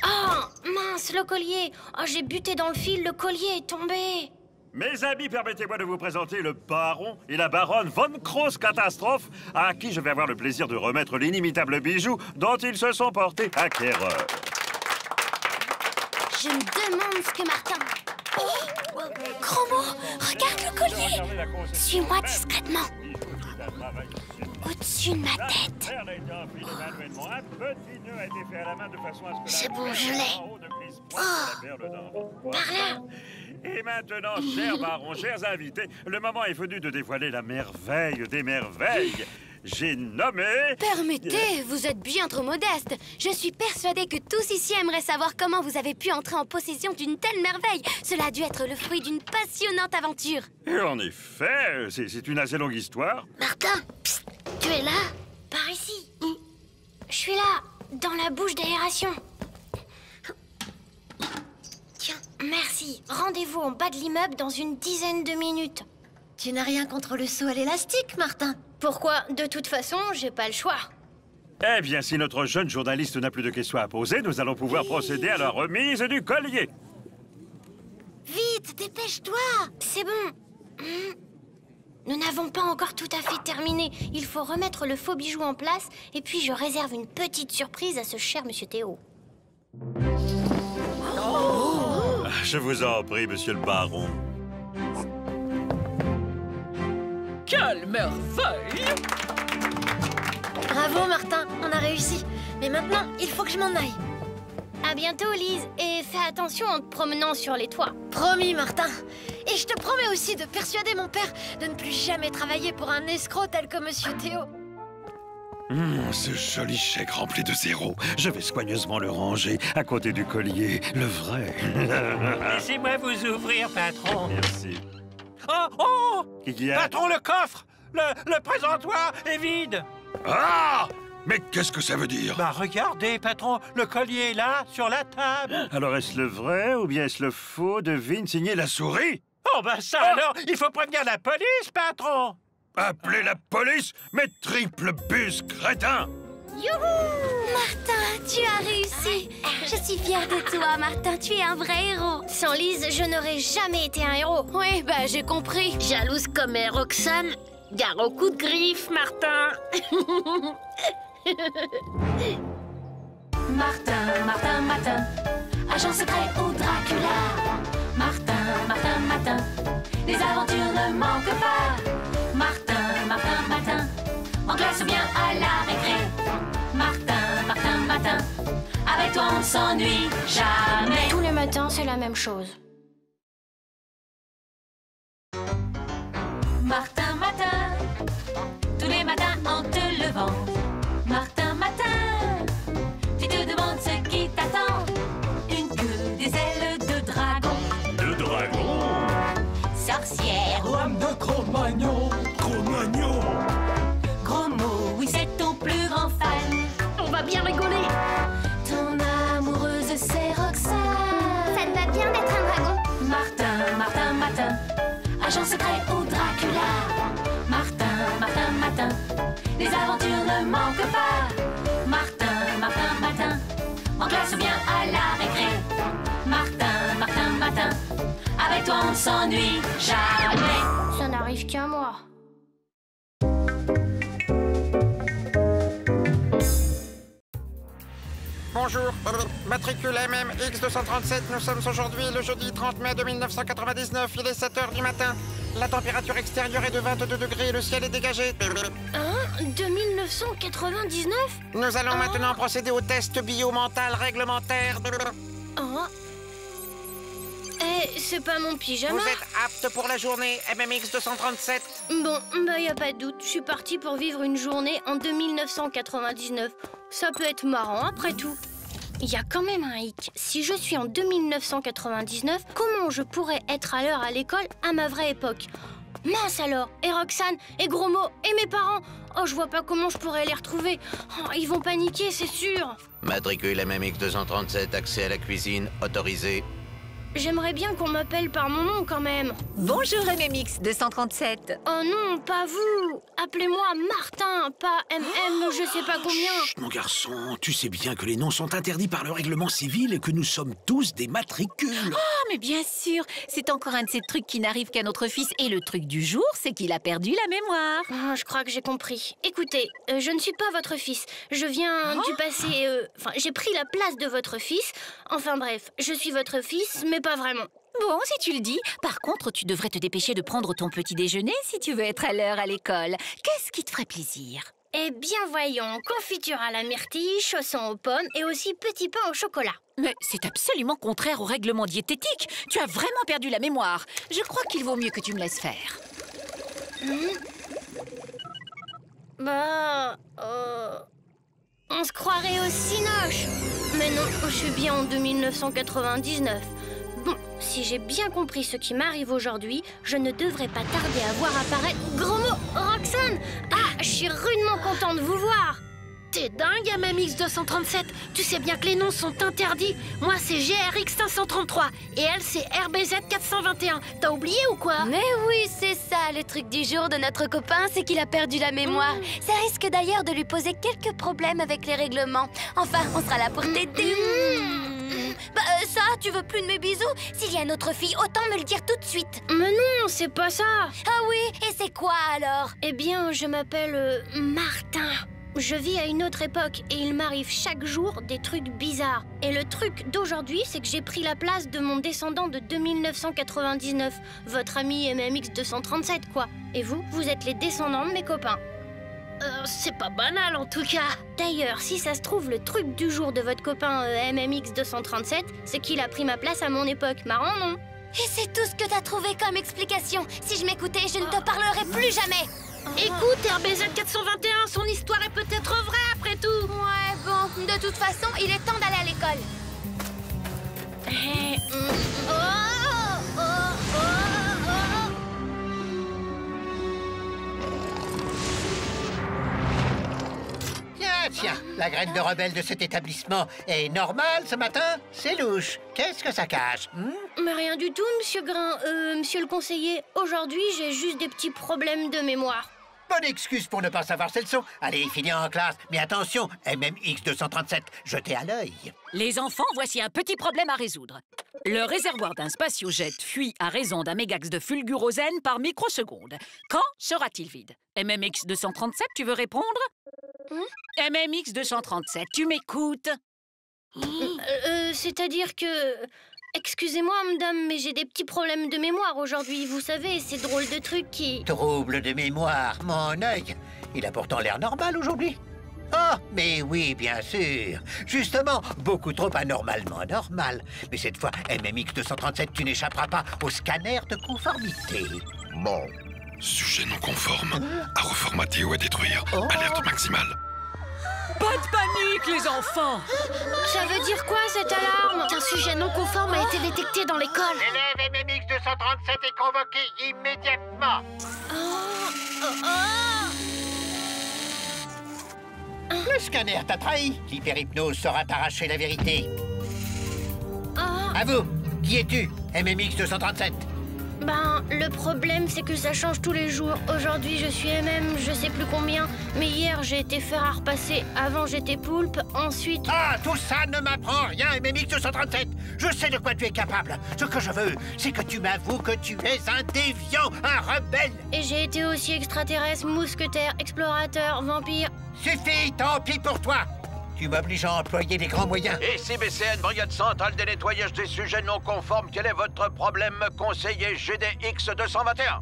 Oh, mince, le collier. Oh, j'ai buté dans le fil, le collier est tombé. Mes amis, permettez-moi de vous présenter le baron et la baronne von Grosse Catastrophe, à qui je vais avoir le plaisir de remettre l'inimitable bijou dont ils se sont portés acquéreurs. Je me demande ce que Martin... Oh, gros mot, regarde le collier. Suis-moi discrètement. Au-dessus de ma tête. C'est bon, je l'ai. Oh, par là. Et maintenant, chers barons, chers invités, le moment est venu de dévoiler la merveille des merveilles. J'ai nommé... Permettez, vous êtes bien trop modeste. Je suis persuadée que tous ici aimeraient savoir comment vous avez pu entrer en possession d'une telle merveille. Cela a dû être le fruit d'une passionnante aventure. Et en effet, c'est une assez longue histoire. Martin, psst, tu es là? Par ici. Je suis là. dans la bouche d'aération. Tiens, merci. Rendez-vous en bas de l'immeuble dans une dizaine de minutes. Tu n'as rien contre le saut à l'élastique, Martin? Pourquoi? De toute façon, j'ai pas le choix. Eh bien, si notre jeune journaliste n'a plus de questions à poser, nous allons pouvoir procéder à la remise du collier. Vite, dépêche-toi! C'est bon. Nous n'avons pas encore tout à fait terminé. Il faut remettre le faux bijou en place et puis je réserve une petite surprise à ce cher monsieur Théo. Je vous en prie, monsieur le baron. Quelle merveille! Bravo, Martin, on a réussi. Mais maintenant, il faut que je m'en aille. À bientôt, Lise. Et fais attention en te promenant sur les toits. Promis, Martin. Et je te promets aussi de persuader mon père de ne plus jamais travailler pour un escroc tel que monsieur Théo. Ce joli chèque rempli de zéros. Je vais soigneusement le ranger à côté du collier, le vrai. Laissez-moi vous ouvrir, patron. Merci. Oh! Qu'il y a... Patron, le coffre! Le présentoir est vide! Ah! Mais qu'est-ce que ça veut dire? Bah regardez, patron, le collier est là, sur la table. Alors est-ce le vrai ou bien est-ce le faux? Devine, signé la souris? Oh bah ça alors, il faut prévenir la police, patron. Appelez la police? Mais triple bus, crétin! Youhou! Martin, tu as réussi. Je suis fière de toi, Martin. Tu es un vrai héros. Sans Lise, je n'aurais jamais été un héros. Oui, bah j'ai compris. Jalouse comme est Roxane. Gare au coup de griffe, Martin. Martin, Martin, Martin, agent secret ou Dracula. Martin, Martin, Martin, les aventures ne manquent pas. Martin, Martin, Martin, en classe ou bien à la récré. Martin, Martin, Martin, avec toi on ne s'ennuie jamais. Tous les matins, c'est la même chose. Martin, Martin, tous les matins en te levant. Martin, Martin, tu te demandes ce qui t'attend. Une queue, des ailes de dragon. De dragon? Sorcière, Lame de Cro-Magnon. Cro-Magnon? gros mot, oui c'est ton plus grand fan. On va bien rigoler. Ton amoureuse c'est Roxane. Ça te va bien d'être un dragon? Martin, Martin, Martin, agent secret ou Dracula. Martin, Martin, Martin, les aventures ne manquent pas. Martin, Martin, Martin, en classe ou bien à la récré. Martin, Martin, Martin, avec toi on ne s'ennuie jamais. Ça n'arrive qu'à moi. Bonjour, matricule MMX237, nous sommes aujourd'hui le jeudi 30 mai 1999, il est 7h du matin. La température extérieure est de 22 degrés et le ciel est dégagé. Hein? De 1999? Nous allons maintenant procéder au test biomental réglementaire. Oh. Eh, c'est pas mon pyjama. Vous êtes apte pour la journée MMX237? Bon, bah y a pas de doute, je suis partie pour vivre une journée en 1999. Ça peut être marrant après tout. Il y a quand même un hic. Si je suis en 2999, comment je pourrais être à l'heure à l'école à ma vraie époque? Mince alors, et Roxane, et Gromo, et mes parents. Oh, je vois pas comment je pourrais les retrouver. Oh, ils vont paniquer, c'est sûr. Matricule MMX237, accès à la cuisine, autorisé. J'aimerais bien qu'on m'appelle par mon nom quand même. Bonjour MMX 237. Oh non, pas vous. Appelez-moi Martin, pas MM, je sais pas combien. Chut, mon garçon, tu sais bien que les noms sont interdits par le règlement civil et que nous sommes tous des matricules. Oh, mais bien sûr, c'est encore un de ces trucs qui n'arrivent qu'à notre fils. Et le truc du jour, c'est qu'il a perdu la mémoire. Oh, je crois que j'ai compris. Écoutez, je ne suis pas votre fils. Je viens du passé... Enfin, j'ai pris la place de votre fils. Enfin bref, je suis votre fils, mais pas vraiment. Bon, si tu le dis. Par contre, tu devrais te dépêcher de prendre ton petit déjeuner si tu veux être à l'heure à l'école. Qu'est-ce qui te ferait plaisir? Eh bien, voyons, confiture à la myrtille, chaussons aux pommes et aussi petit pain au chocolat. Mais c'est absolument contraire au règlement diététique. Tu as vraiment perdu la mémoire. Je crois qu'il vaut mieux que tu me laisses faire. Bah... on se croirait au Cinoche. Mais non, je suis bien en 1999. Bon, si j'ai bien compris ce qui m'arrive aujourd'hui, je ne devrais pas tarder à voir apparaître... Gros mot, Roxane! Ah, je suis rudement contente de vous voir. T'es dingue, MMX237. Tu sais bien que les noms sont interdits. Moi, c'est GRX533 et elle, c'est RBZ421. T'as oublié ou quoi? Mais oui, c'est ça, le truc du jour de notre copain, c'est qu'il a perdu la mémoire. Ça risque d'ailleurs de lui poser quelques problèmes avec les règlements. Enfin, on sera là pour t'aider. Ça, tu veux plus de mes bisous? S'il y a une autre fille, autant me le dire tout de suite. Mais non, c'est pas ça. Ah oui, et c'est quoi alors? Eh bien, je m'appelle Martin. Je vis à une autre époque et il m'arrive chaque jour des trucs bizarres. Et le truc d'aujourd'hui, c'est que j'ai pris la place de mon descendant de 2999, votre ami MMX237, quoi. Et vous êtes les descendants de mes copains. C'est pas banal en tout cas. D'ailleurs, si ça se trouve, le truc du jour de votre copain MMX237, c'est qu'il a pris ma place à mon époque. Marrant, non? Et c'est tout ce que t'as trouvé comme explication. Si je m'écoutais, je ne te parlerai plus jamais. Écoute, RBZ421, son histoire est peut-être vraie après tout. Ouais, bon, de toute façon, il est temps d'aller à l'école. Tiens, la graine de rebelle de cet établissement est normale ce matin? C'est louche. Qu'est-ce que ça cache? Mais rien du tout, monsieur Grain. Monsieur le conseiller, aujourd'hui, j'ai juste des petits problèmes de mémoire. Bonne excuse pour ne pas savoir ces leçons. Allez, finis en classe. Mais attention, MMX237, jetez à l'œil. Les enfants, voici un petit problème à résoudre. Le réservoir d'un spatiojet fuit à raison d'un mégax de fulgurosène par microseconde. Quand sera-t-il vide? MMX237, tu veux répondre? MMX237, tu m'écoutes? C'est-à-dire que... Excusez-moi, madame, mais j'ai des petits problèmes de mémoire aujourd'hui. Vous savez, ces drôles de trucs qui... Trouble de mémoire, mon œil. Il a pourtant l'air normal aujourd'hui. Ah, mais oui, bien sûr. Justement, beaucoup trop anormalement normal. Mais cette fois, MMX237, tu n'échapperas pas au scanner de conformité. Bon. Sujet non conforme. À reformater ou à détruire. Alerte maximale. Pas de panique, les enfants! Ça veut dire quoi, cette alarme? Un sujet non conforme a été détecté dans l'école. L'élève MMX237 est convoqué immédiatement. Le scanner t'a trahi. L'hyperhypnose saura t'arracher la vérité. À vous, qui es-tu, MMX237? Ben, le problème, c'est que ça change tous les jours. Aujourd'hui, je suis je sais plus combien. Mais hier, j'ai été fer à repasser. Avant, j'étais poulpe. Ensuite... Ah, tout ça ne m'apprend rien, MMX237. Je sais de quoi tu es capable. Ce que je veux, c'est que tu m'avoues que tu es un déviant, un rebelle. Et j'ai été aussi extraterrestre, mousquetaire, explorateur, vampire. Suffit, tant pis pour toi. Tu m'obliges à employer les grands moyens. Et CBCN, Brigade Centrale des Nettoyages des Sujets Non Conformes, quel est votre problème, conseiller GDX221?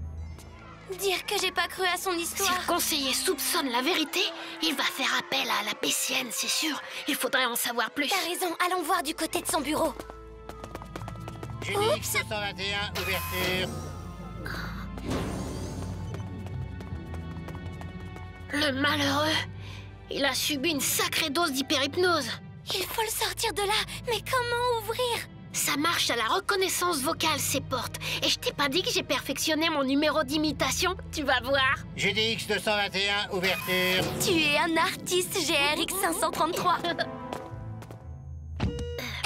Dire que j'ai pas cru à son histoire. Si le conseiller soupçonne la vérité, il va faire appel à la PCN, c'est sûr. Il faudrait en savoir plus. T'as raison, allons voir du côté de son bureau. GDX221, ouverture. Le malheureux, il a subi une sacrée dose d'hyperhypnose. Il faut le sortir de là, mais comment ouvrir? Ça marche à la reconnaissance vocale, ces portes. Et je t'ai pas dit que j'ai perfectionné mon numéro d'imitation? Tu vas voir. GDX221, ouverture. Tu es un artiste, GRX533.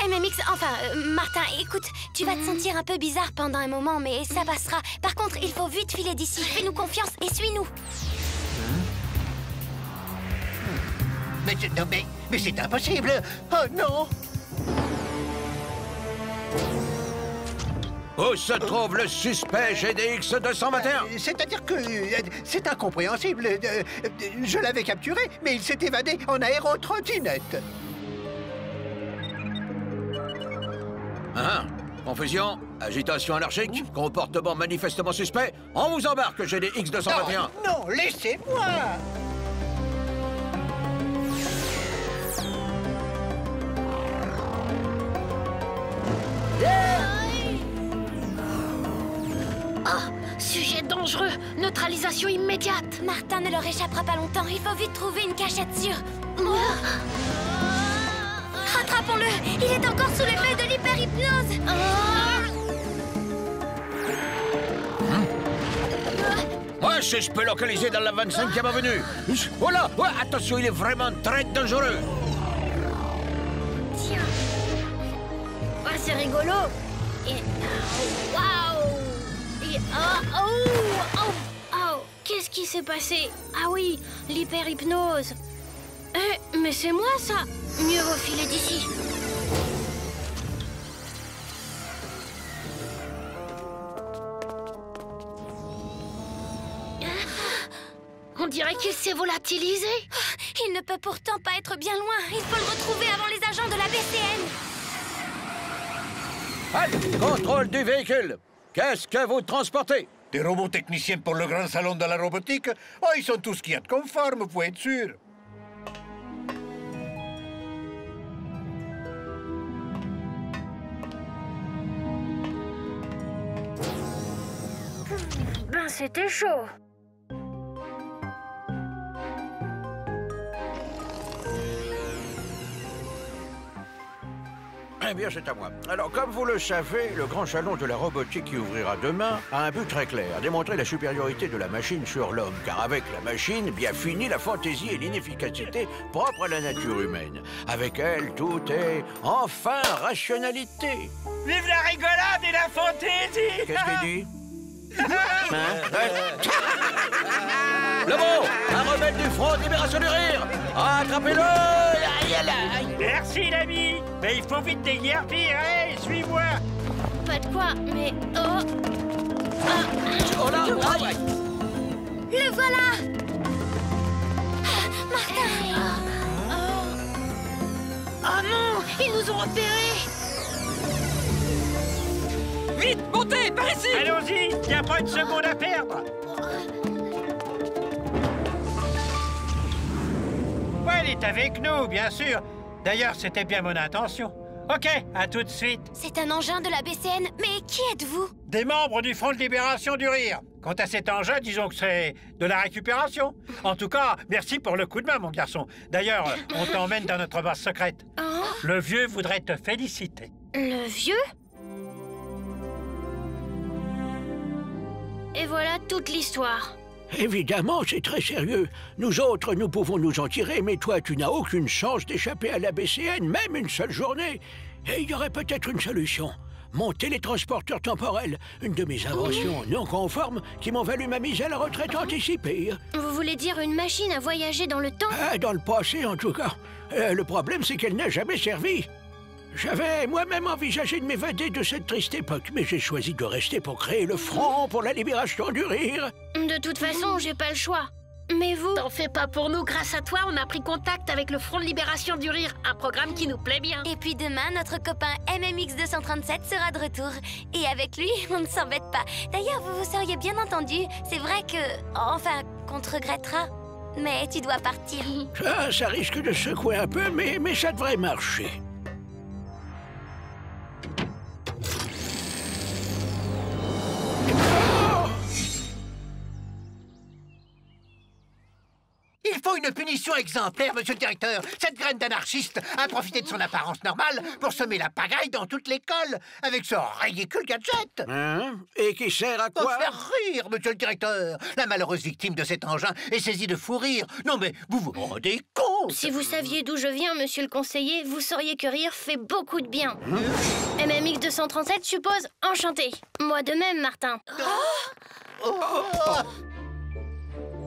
MMX, enfin, Martin, écoute, tu vas te sentir un peu bizarre pendant un moment, mais ça passera. Par contre, il faut vite filer d'ici. Fais-nous confiance et suis-nous. Mais c'est impossible. Oh non. Où se trouve le suspect GDX221? C'est-à-dire que c'est incompréhensible. Je l'avais capturé, mais il s'est évadé en aérotrottinette. Confusion, agitation anarchique, comportement manifestement suspect. On vous embarque, GDX221. Non, laissez-moi. Sujet dangereux, neutralisation immédiate. Martin ne leur échappera pas longtemps, il faut vite trouver une cachette sûre. Rattrapons-le, il est encore sous l'effet de l'hyperhypnose. Ouais, voir si je peux localiser dans la 25e avenue. Oh là, ouais, attention, il est vraiment très dangereux. Tiens. Ah, c'est rigolo. Et... Waouh. Et... Oh, qu'est-ce qui s'est passé? Ah oui, l'hyper-hypnose. Mais c'est moi, ça. Mieux vaut filer d'ici. On dirait qu'il s'est volatilisé. Il ne peut pourtant pas être bien loin. Il faut le retrouver avant les agents de la BCN. Halt! Contrôle du véhicule. Qu'est-ce que vous transportez? Des robots techniciens pour le grand salon de la robotique? Oh, ils sont tous ce qu'il y a de conforme, vous pouvez être sûr. Ben, c'était chaud. Eh bien, c'est à moi. Alors, comme vous le savez, le grand salon de la robotique qui ouvrira demain a un but très clair, démontrer la supériorité de la machine sur l'homme. Car avec la machine, bien fini la fantaisie et l'inefficacité propres à la nature humaine. Avec elle, tout est enfin rationalité. Vive la rigolade et la fantaisie! Qu'est-ce qu'il dit? Lobo, un rebelle du front de libération du rire. Attrapez-le. Merci l'ami. Mais il faut vite déguerpir. Hey, suis-moi. Pas de quoi, mais... Oh là, Le voilà. Martin. Oh non, ils nous ont repérés. Vite, montez, par ici. Allons-y, il n'y a pas une seconde à perdre. Ouais, elle est avec nous, bien sûr. D'ailleurs, c'était bien mon intention. Ok, à tout de suite. C'est un engin de la BCN, mais qui êtes-vous? Des membres du Front de Libération du Rire. Quant à cet engin, disons que c'est de la récupération. En tout cas, merci pour le coup de main, mon garçon. D'ailleurs, on t'emmène dans notre base secrète. Oh. Le vieux voudrait te féliciter. Le vieux? Et voilà toute l'histoire. Évidemment, c'est très sérieux. Nous autres, nous pouvons nous en tirer, mais toi, tu n'as aucune chance d'échapper à la BCN, même une seule journée. Et il y aurait peut-être une solution. Mon télétransporteur temporel, une de mes inventions non conformes qui m'ont valu ma mise à la retraite anticipée. Vous voulez dire une machine à voyager dans le temps? Dans le passé, en tout cas. Le problème, c'est qu'elle n'a jamais servi. J'avais moi-même envisagé de m'évader de cette triste époque, mais j'ai choisi de rester pour créer le Front pour la libération du rire. De toute façon, j'ai pas le choix. Mais vous... T'en fais pas pour nous, grâce à toi, on a pris contact avec le Front de Libération du Rire, un programme qui nous plaît bien. Et puis demain, notre copain MMX 237 sera de retour. Et avec lui, on ne s'embête pas. D'ailleurs, vous vous seriez bien entendu. C'est vrai que... Enfin, qu'on te regrettera. Mais tu dois partir. Ça risque de secouer un peu, mais ça devrait marcher. Il faut une punition exemplaire, monsieur le directeur. Cette graine d'anarchiste a profité de son apparence normale pour semer la pagaille dans toute l'école avec ce ridicule gadget. Hein? Et qui sert à quoi? Pour faire rire, monsieur le directeur. La malheureuse victime de cet engin est saisie de fou rire. Non mais, vous vous rendez compte? Si vous saviez d'où je viens, monsieur le conseiller, vous sauriez que rire fait beaucoup de bien. MMX 237 suppose enchanté. Moi de même, Martin.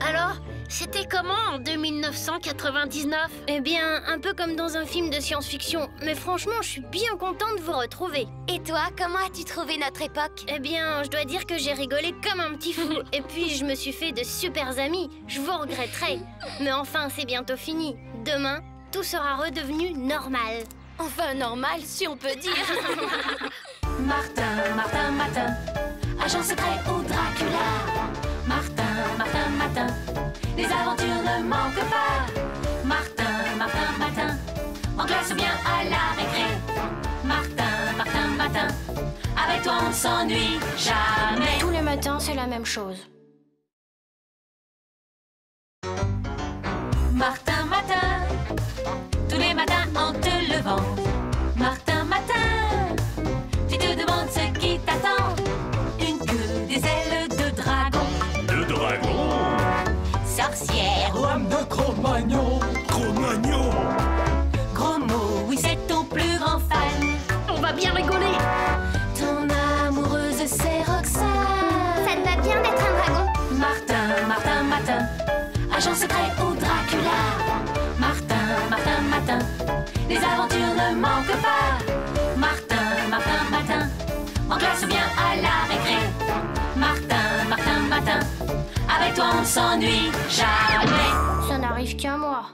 Alors, c'était comment en 1999? Eh bien, un peu comme dans un film de science-fiction. Mais franchement, je suis bien contente de vous retrouver. Et toi, comment as-tu trouvé notre époque? Eh bien, je dois dire que j'ai rigolé comme un petit fou. Et puis, je me suis fait de super amis. Je vous regretterai. Mais enfin, c'est bientôt fini. Demain, tout sera redevenu normal. Enfin, normal, si on peut dire. Martin, Martin, Martin, agent secret ou Dracula. Martin, Martin, Martin, les aventures ne manquent pas. Martin, Martin, Martin, en classe ou bien à la récré. Martin, Martin, Martin, avec toi on ne s'ennuie jamais. Tous les matins, c'est la même chose. Martin, Martin, tous les matins en te levant. Martin, Martin, tu te demandes ce qui t'attend. Une queue, des ailes de dragon. De dragon? Cro-Magnon. Cro-Magnon. Gros mot, oui, c'est ton plus grand fan. On va bien rigoler. Ton amoureuse, c'est Roxane. Ça te va bien d'être un dragon? Martin, Martin, Martin, agent secret ou Dracula. Martin, Martin, Martin, les aventures ne manquent pas. Martin, Martin, Martin, en classe ou bien à la récré. Martin, Martin, Martin, avec toi on ne s'ennuie jamais. Ça n'arrive qu'à moi.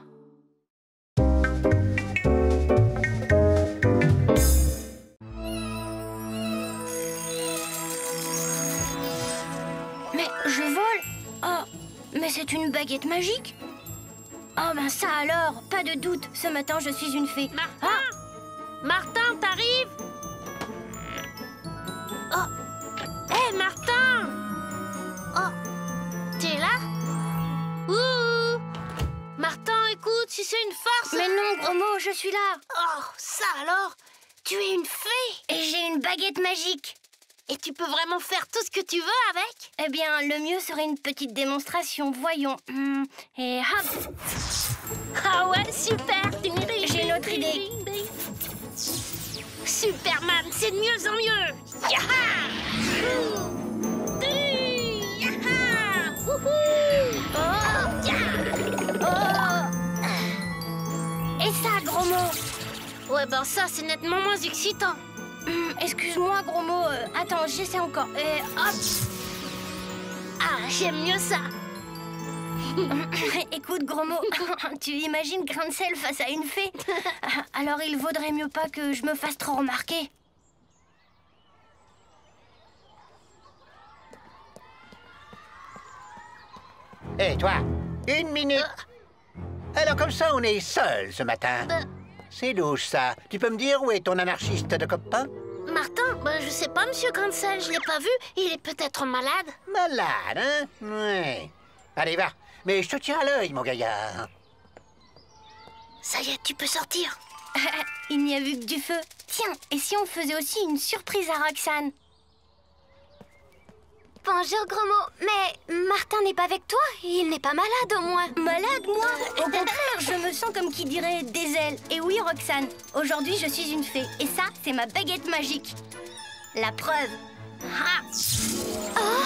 Mais je vole. Oh, mais c'est une baguette magique. Oh ben ça alors, pas de doute, ce matin je suis une fée. Martin, Martin, t'arrives? Oh, hé Martin! Oh, t'es là? Ouh! Martin, écoute, si c'est une farce... Mais non, gros mot, je suis là. Oh, ça alors? Tu es une fée? Et j'ai une baguette magique. Et tu peux vraiment faire tout ce que tu veux avec? Eh bien, le mieux serait une petite démonstration, voyons. Et hop! Ah ouais, super! J'ai une autre idée. Superman, c'est de mieux en mieux! Yaha! Yaha! Wouhou! Et ça, gros mot? Ouais, ben ça, c'est nettement moins excitant. Excuse-moi, gros mot. Attends, j'essaie encore. Et hop! Ah, j'aime mieux ça. Écoute, gros mot, tu imagines Grain de sel face à une fée? Alors il vaudrait mieux pas que je me fasse trop remarquer. Hé, toi, une minute. Alors comme ça, on est seuls ce matin. C'est louche, ça. Tu peux me dire où est ton anarchiste de copain? Martin, ben je sais pas, monsieur Grain-de-Sel, je l'ai pas vu. Il est peut-être malade. Malade, hein? Ouais. Allez, va. Mais je te tiens à l'œil, mon gaillard. Ça y est, tu peux sortir. Il n'y a vu que du feu. Tiens, et si on faisait aussi une surprise à Roxane? Bonjour, gros mot. Mais Martin n'est pas avec toi? Il n'est pas malade, au moins. Malade, moi? Au contraire, je me sens comme qui dirait des ailes. Et oui, Roxane, aujourd'hui, je suis une fée. Et ça, c'est ma baguette magique. La preuve. Ah. Oh,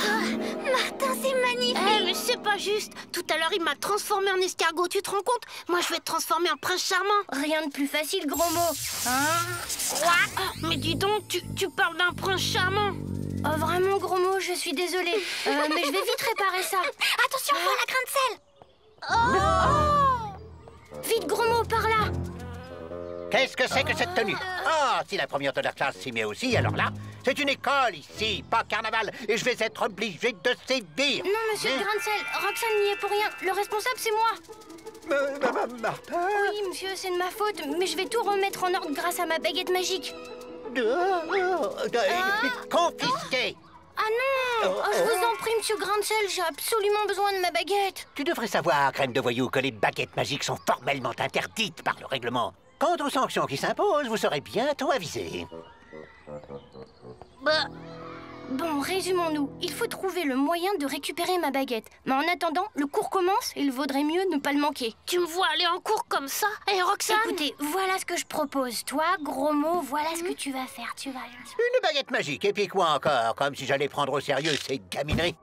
Martin, c'est magnifique. Eh, mais c'est pas juste. Tout à l'heure, il m'a transformé en escargot. Tu te rends compte? Moi, je vais te transformer en prince charmant. Rien de plus facile, gros mot. Quoi? Mais dis donc, tu parles d'un prince charmant. Oh, vraiment, gros mot, je suis désolée. Mais je vais vite réparer ça. Attention, voilà, Grain de sel. Oh! Vite, gros mot, par là. Qu'est-ce que c'est que cette tenue? Oh, si la première de la classe s'y met aussi, alors là, c'est une école ici, pas carnaval, et je vais être obligé de sévir. Non, monsieur Grain de sel, Roxane n'y est pour rien. Le responsable, c'est moi. Martin? Oui, monsieur, c'est de ma faute, mais je vais tout remettre en ordre grâce à ma baguette magique. Confisqué. Ah non! Oh, je vous en prie, monsieur Grain de sel, j'ai absolument besoin de ma baguette. Tu devrais savoir, crème de voyou, que les baguettes magiques sont formellement interdites par le règlement. Quant aux sanctions qui s'imposent, vous serez bientôt avisés. Bon, résumons-nous. Il faut trouver le moyen de récupérer ma baguette. Mais en attendant, le cours commence et il vaudrait mieux ne pas le manquer. Tu me vois aller en cours comme ça? Et Roxane? Écoutez, voilà ce que je propose. Toi, gros mot, voilà ce que tu vas faire. Tu vas... Une baguette magique, et puis quoi encore? Comme si j'allais prendre au sérieux ces gamineries.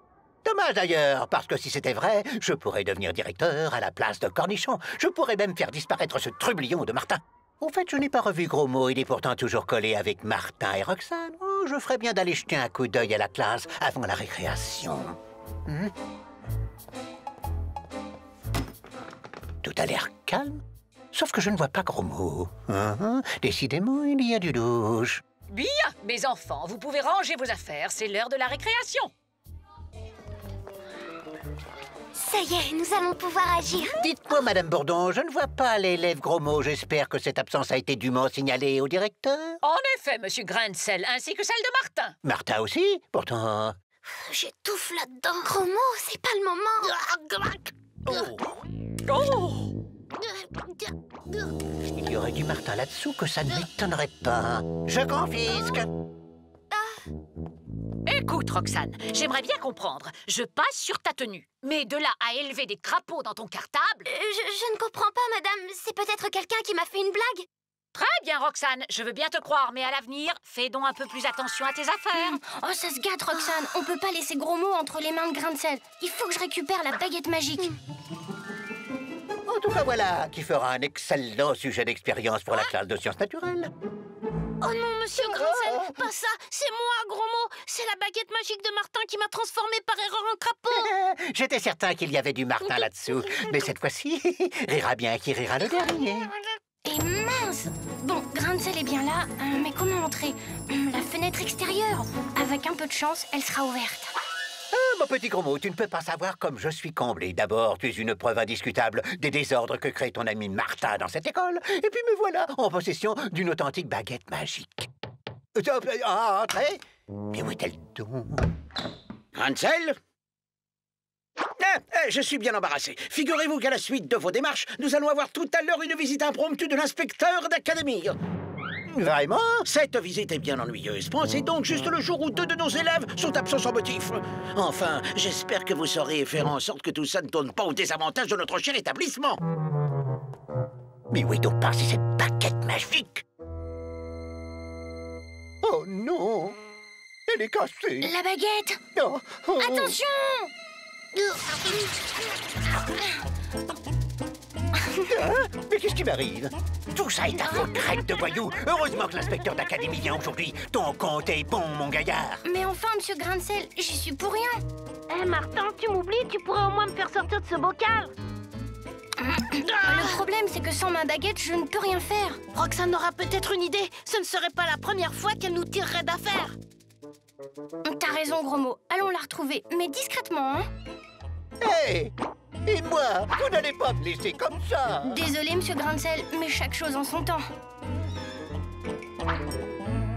Dommage d'ailleurs, parce que si c'était vrai, je pourrais devenir directeur à la place de Cornichon. Je pourrais même faire disparaître ce trublion de Martin. Au fait, je n'ai pas revu Gros Mot, il est pourtant toujours collé avec Martin et Roxane. Oh, je ferais bien d'aller jeter un coup d'œil à la classe avant la récréation. Tout a l'air calme, sauf que je ne vois pas Gros Mot. Décidément, il y a du louche. Bien, mes enfants, vous pouvez ranger vos affaires, c'est l'heure de la récréation. Ça y est, nous allons pouvoir agir. Dites-moi, Madame Bourdon, je ne vois pas l'élève Gros Mot. J'espère que cette absence a été dûment signalée au directeur. En effet, Monsieur Grain de sel, ainsi que celle de Martin. Martin aussi, pourtant... J'étouffe là-dedans. Gros mot, c'est pas le moment. Il y aurait du Martin là-dessous que ça ne m'étonnerait pas. Je confisque. Écoute, Roxane, j'aimerais bien comprendre. Je passe sur ta tenue. Mais de là à élever des crapauds dans ton cartable... Je ne ne comprends pas, madame. C'est peut-être quelqu'un qui m'a fait une blague. Très bien, Roxane, je veux bien te croire, mais à l'avenir, fais donc un peu plus attention à tes affaires. Oh, ça se gâte, Roxane. On peut pas laisser Gros Mot entre les mains de Grain de Sel. Il faut que je récupère la baguette magique. En tout cas, voilà qui fera un excellent sujet d'expérience pour la classe de sciences naturelles. Oh non, monsieur Grain-Sel, pas ça. C'est moi, Gros Mot. C'est la baguette magique de Martin qui m'a transformé par erreur en crapaud. J'étais certain qu'il y avait du Martin là-dessous. Mais cette fois-ci, rira bien qui rira le dernier. Et mince! Bon, Grain de Sel est bien là, mais comment entrer? La fenêtre extérieure. Avec un peu de chance, elle sera ouverte. Ah, mon petit Gros Mot, tu ne peux pas savoir comme je suis comblé. D'abord, tu es une preuve indiscutable des désordres que crée ton ami Martin dans cette école. Et puis me voilà en possession d'une authentique baguette magique. Entrez! Mais où est-elle donc? Grain de Sel? Je suis bien embarrassé. Figurez-vous qu'à la suite de vos démarches, nous allons avoir tout à l'heure une visite impromptue de l'inspecteur d'académie. Vraiment? Cette visite est bien ennuyeuse. Pensez donc juste le jour où 2 de nos élèves sont absents sans motif. Enfin, j'espère que vous saurez faire en sorte que tout ça ne tourne pas au désavantage de notre cher établissement. Mais où est donc passée cette baguette magique? Oh non! Elle est cassée! La baguette! Oh, oh. Attention! Mais qu'est-ce qui m'arrive? Tout ça est à faute, crête de voyou. Heureusement que l'inspecteur d'académie vient aujourd'hui. Ton compte est bon, mon gaillard. Mais enfin, monsieur Grain de Sel, j'y suis pour rien. Eh, Martin, tu m'oublies, tu pourrais au moins me faire sortir de ce bocal. Le problème, c'est que sans ma baguette, je ne peux rien faire. Roxane aura peut-être une idée. Ce ne serait pas la première fois qu'elle nous tirerait d'affaire. T'as raison, Gros Mot. Allons la retrouver, mais discrètement, hein. Hé! Et moi, vous n'allez pas me laisser comme ça. Désolé, monsieur Grain de Sel, mais chaque chose en son temps.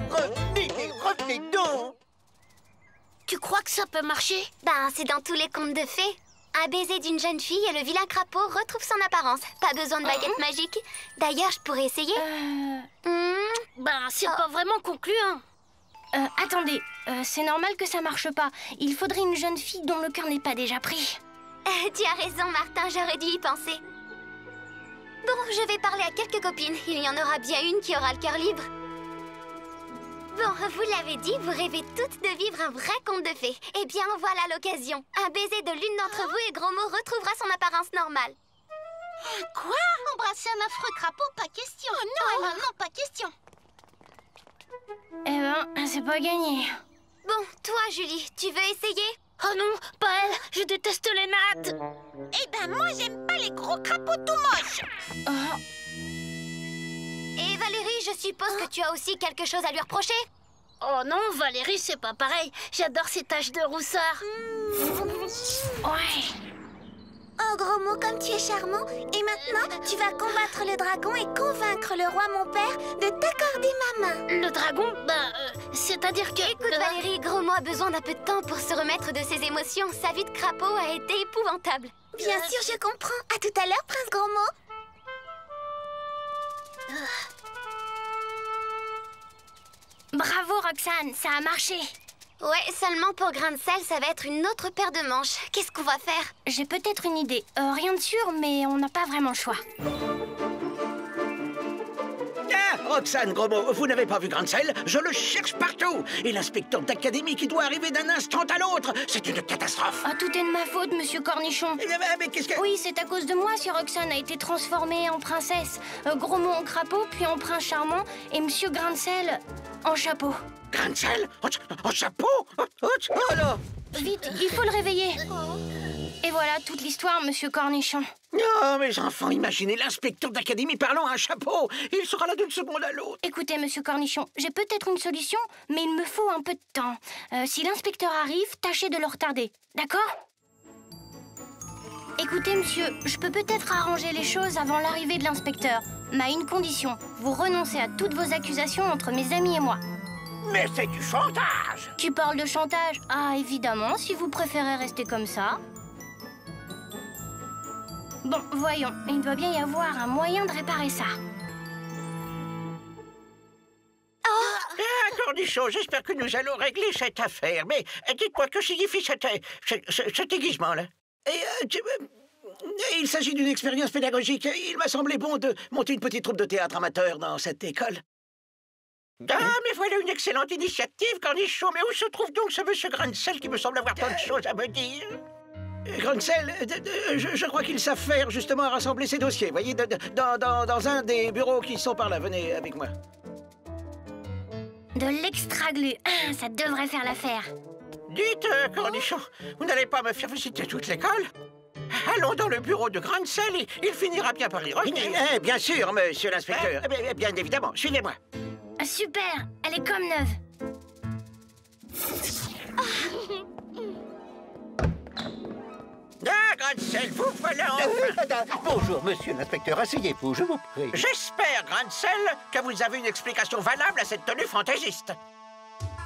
Revenez donc. Tu crois que ça peut marcher? Ben, c'est dans tous les contes de fées. Un baiser d'une jeune fille et le vilain crapaud retrouve son apparence. Pas besoin de baguette magique. D'ailleurs, je pourrais essayer. Ben, c'est pas vraiment concluant. Attendez, c'est normal que ça marche pas. Il faudrait une jeune fille dont le cœur n'est pas déjà pris. Tu as raison, Martin, j'aurais dû y penser. Bon, je vais parler à quelques copines. Il y en aura bien une qui aura le cœur libre. Bon, vous l'avez dit, vous rêvez toutes de vivre un vrai conte de fées. Eh bien, voilà l'occasion. Un baiser de l'une d'entre vous et Gros Mot retrouvera son apparence normale. Quoi? Embrasser un affreux crapaud, pas question. Oh non, non, pas question. Eh ben, c'est pas gagné. Bon, toi, Julie, tu veux essayer? Oh non, pas elle. Je déteste les nattes. Eh ben, moi, j'aime pas les gros crapauds tout moches. Et Valérie, je suppose que tu as aussi quelque chose à lui reprocher? Oh non, Valérie, c'est pas pareil. J'adore ces taches de rousseur. Ouais. Oh, Gros Mot, comme tu es charmant. Et maintenant, tu vas combattre le dragon et convaincre le roi, mon père, de t'accorder ma main. Le dragon? C'est-à-dire que... Écoute, Valérie, Gros Mot a besoin d'un peu de temps pour se remettre de ses émotions. Sa vie de crapaud a été épouvantable. Bien sûr, je comprends. À tout à l'heure, Prince Gros Mot. Bravo, Roxane, ça a marché. Ouais, seulement pour Grain de Sel, ça va être une autre paire de manches. Qu'est-ce qu'on va faire? J'ai peut-être une idée. Rien de sûr, mais on n'a pas vraiment le choix. Roxane, Gros Mot, vous n'avez pas vu Grain de Sel? Je le cherche partout. Et l'inspecteur d'académie qui doit arriver d'un instant à l'autre. C'est une catastrophe. Ah, tout est de ma faute, monsieur Cornichon. Mais qu'est-ce que... Oui, c'est à cause de moi si Roxane a été transformée en princesse. Gros Mot en crapaud, puis en prince charmant, et monsieur Grain de Sel en chapeau. Grain de Sel? En chapeau? Oh là! Vite, il faut le réveiller. Et voilà toute l'histoire, monsieur Cornichon. Oh, mes enfants, imaginez l'inspecteur d'académie parlant à un chapeau. Il sera là d'une seconde à l'autre. Écoutez, monsieur Cornichon, j'ai peut-être une solution, mais il me faut un peu de temps. Si l'inspecteur arrive, tâchez de le retarder, d'accord? Écoutez, monsieur, je peux peut-être arranger les choses avant l'arrivée de l'inspecteur. Mais à une condition, vous renoncez à toutes vos accusations entre mes amis et moi. Mais c'est du chantage! Tu parles de chantage? Ah, évidemment, si vous préférez rester comme ça. Bon, voyons, il doit bien y avoir un moyen de réparer ça. Cornichon, j'espère que nous allons régler cette affaire. Mais dites-moi, que signifie cet aiguisement-là? Il s'agit d'une expérience pédagogique. Il m'a semblé bon de monter une petite troupe de théâtre amateur dans cette école. Ah, mais voilà une excellente initiative, Cornichon. Mais où se trouve donc ce monsieur Grancel qui me semble avoir tant de choses à me dire? Grancel, je crois qu'ils savent faire justement rassembler ces dossiers. Voyez, dans un des bureaux qui sont par là. Venez avec moi. De l'extra-glu. Ah, ça devrait faire l'affaire. Dites, Cornichon, vous n'allez pas me faire visiter toute l'école? Allons dans le bureau de Grancel et il finira bien par y revenir. Bien sûr, monsieur l'inspecteur. Bien évidemment, suivez-moi. Super, elle est comme neuve. Ah, Grancel, vous voilà enfin. Bonjour, monsieur l'inspecteur, asseyez-vous, je vous prie. J'espère, Grancel, que vous avez une explication valable à cette tenue fantaisiste.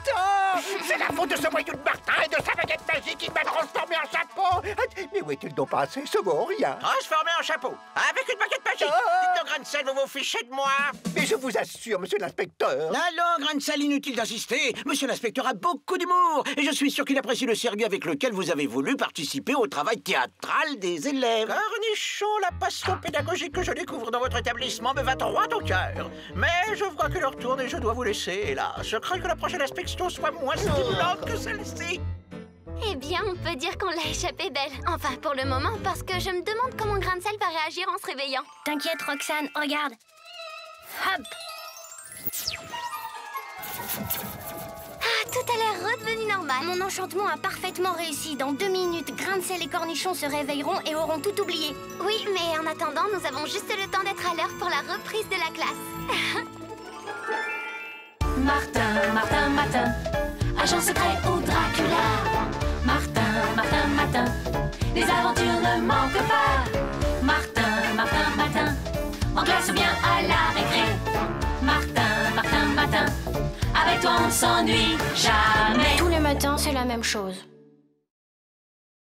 Oh, c'est la faute de ce voyou de Martin et de sa baguette magique qui m'a transformé en chapeau. Mais où est-il donc passé? Ce mot, rien. Transformé en chapeau, avec une baguette magique. Dites-le, Grancel, vous vous fichez de moi. Mais je vous assure, monsieur l'inspecteur. Allons, Grancel, inutile d'insister. Monsieur l'inspecteur a beaucoup d'humour. Et je suis sûr qu'il apprécie le sérieux avec lequel vous avez voulu participer au travail théâtral des élèves. Cornichon, la passion pédagogique que je découvre dans votre établissement me va droit au cœur. Mais je vois que l'heure tourne et je dois vous laisser, hélas. Je crains que la prochaine inspection soit moins stimulante que celle-ci. Eh bien, on peut dire qu'on l'a échappé belle. Enfin, pour le moment, parce que je me demande comment Grancel va réagir en se réveillant. T'inquiète, Roxane, regarde. Hop. Ah, tout a l'air redevenu normal. Mon enchantement a parfaitement réussi. Dans 2 minutes, Grancel et Cornichon se réveilleront et auront tout oublié. Oui, mais en attendant, nous avons juste le temps d'être à l'heure pour la reprise de la classe. Martin, Martin, Martin, agent secret ou Dracula. Martin, Martin, Martin, les aventures ne manquent pas. Martin, Martin, Martin, en classe ou bien à la récré. Martin, Martin, Martin, avec toi on ne s'ennuie jamais. Tous les matins, c'est la même chose.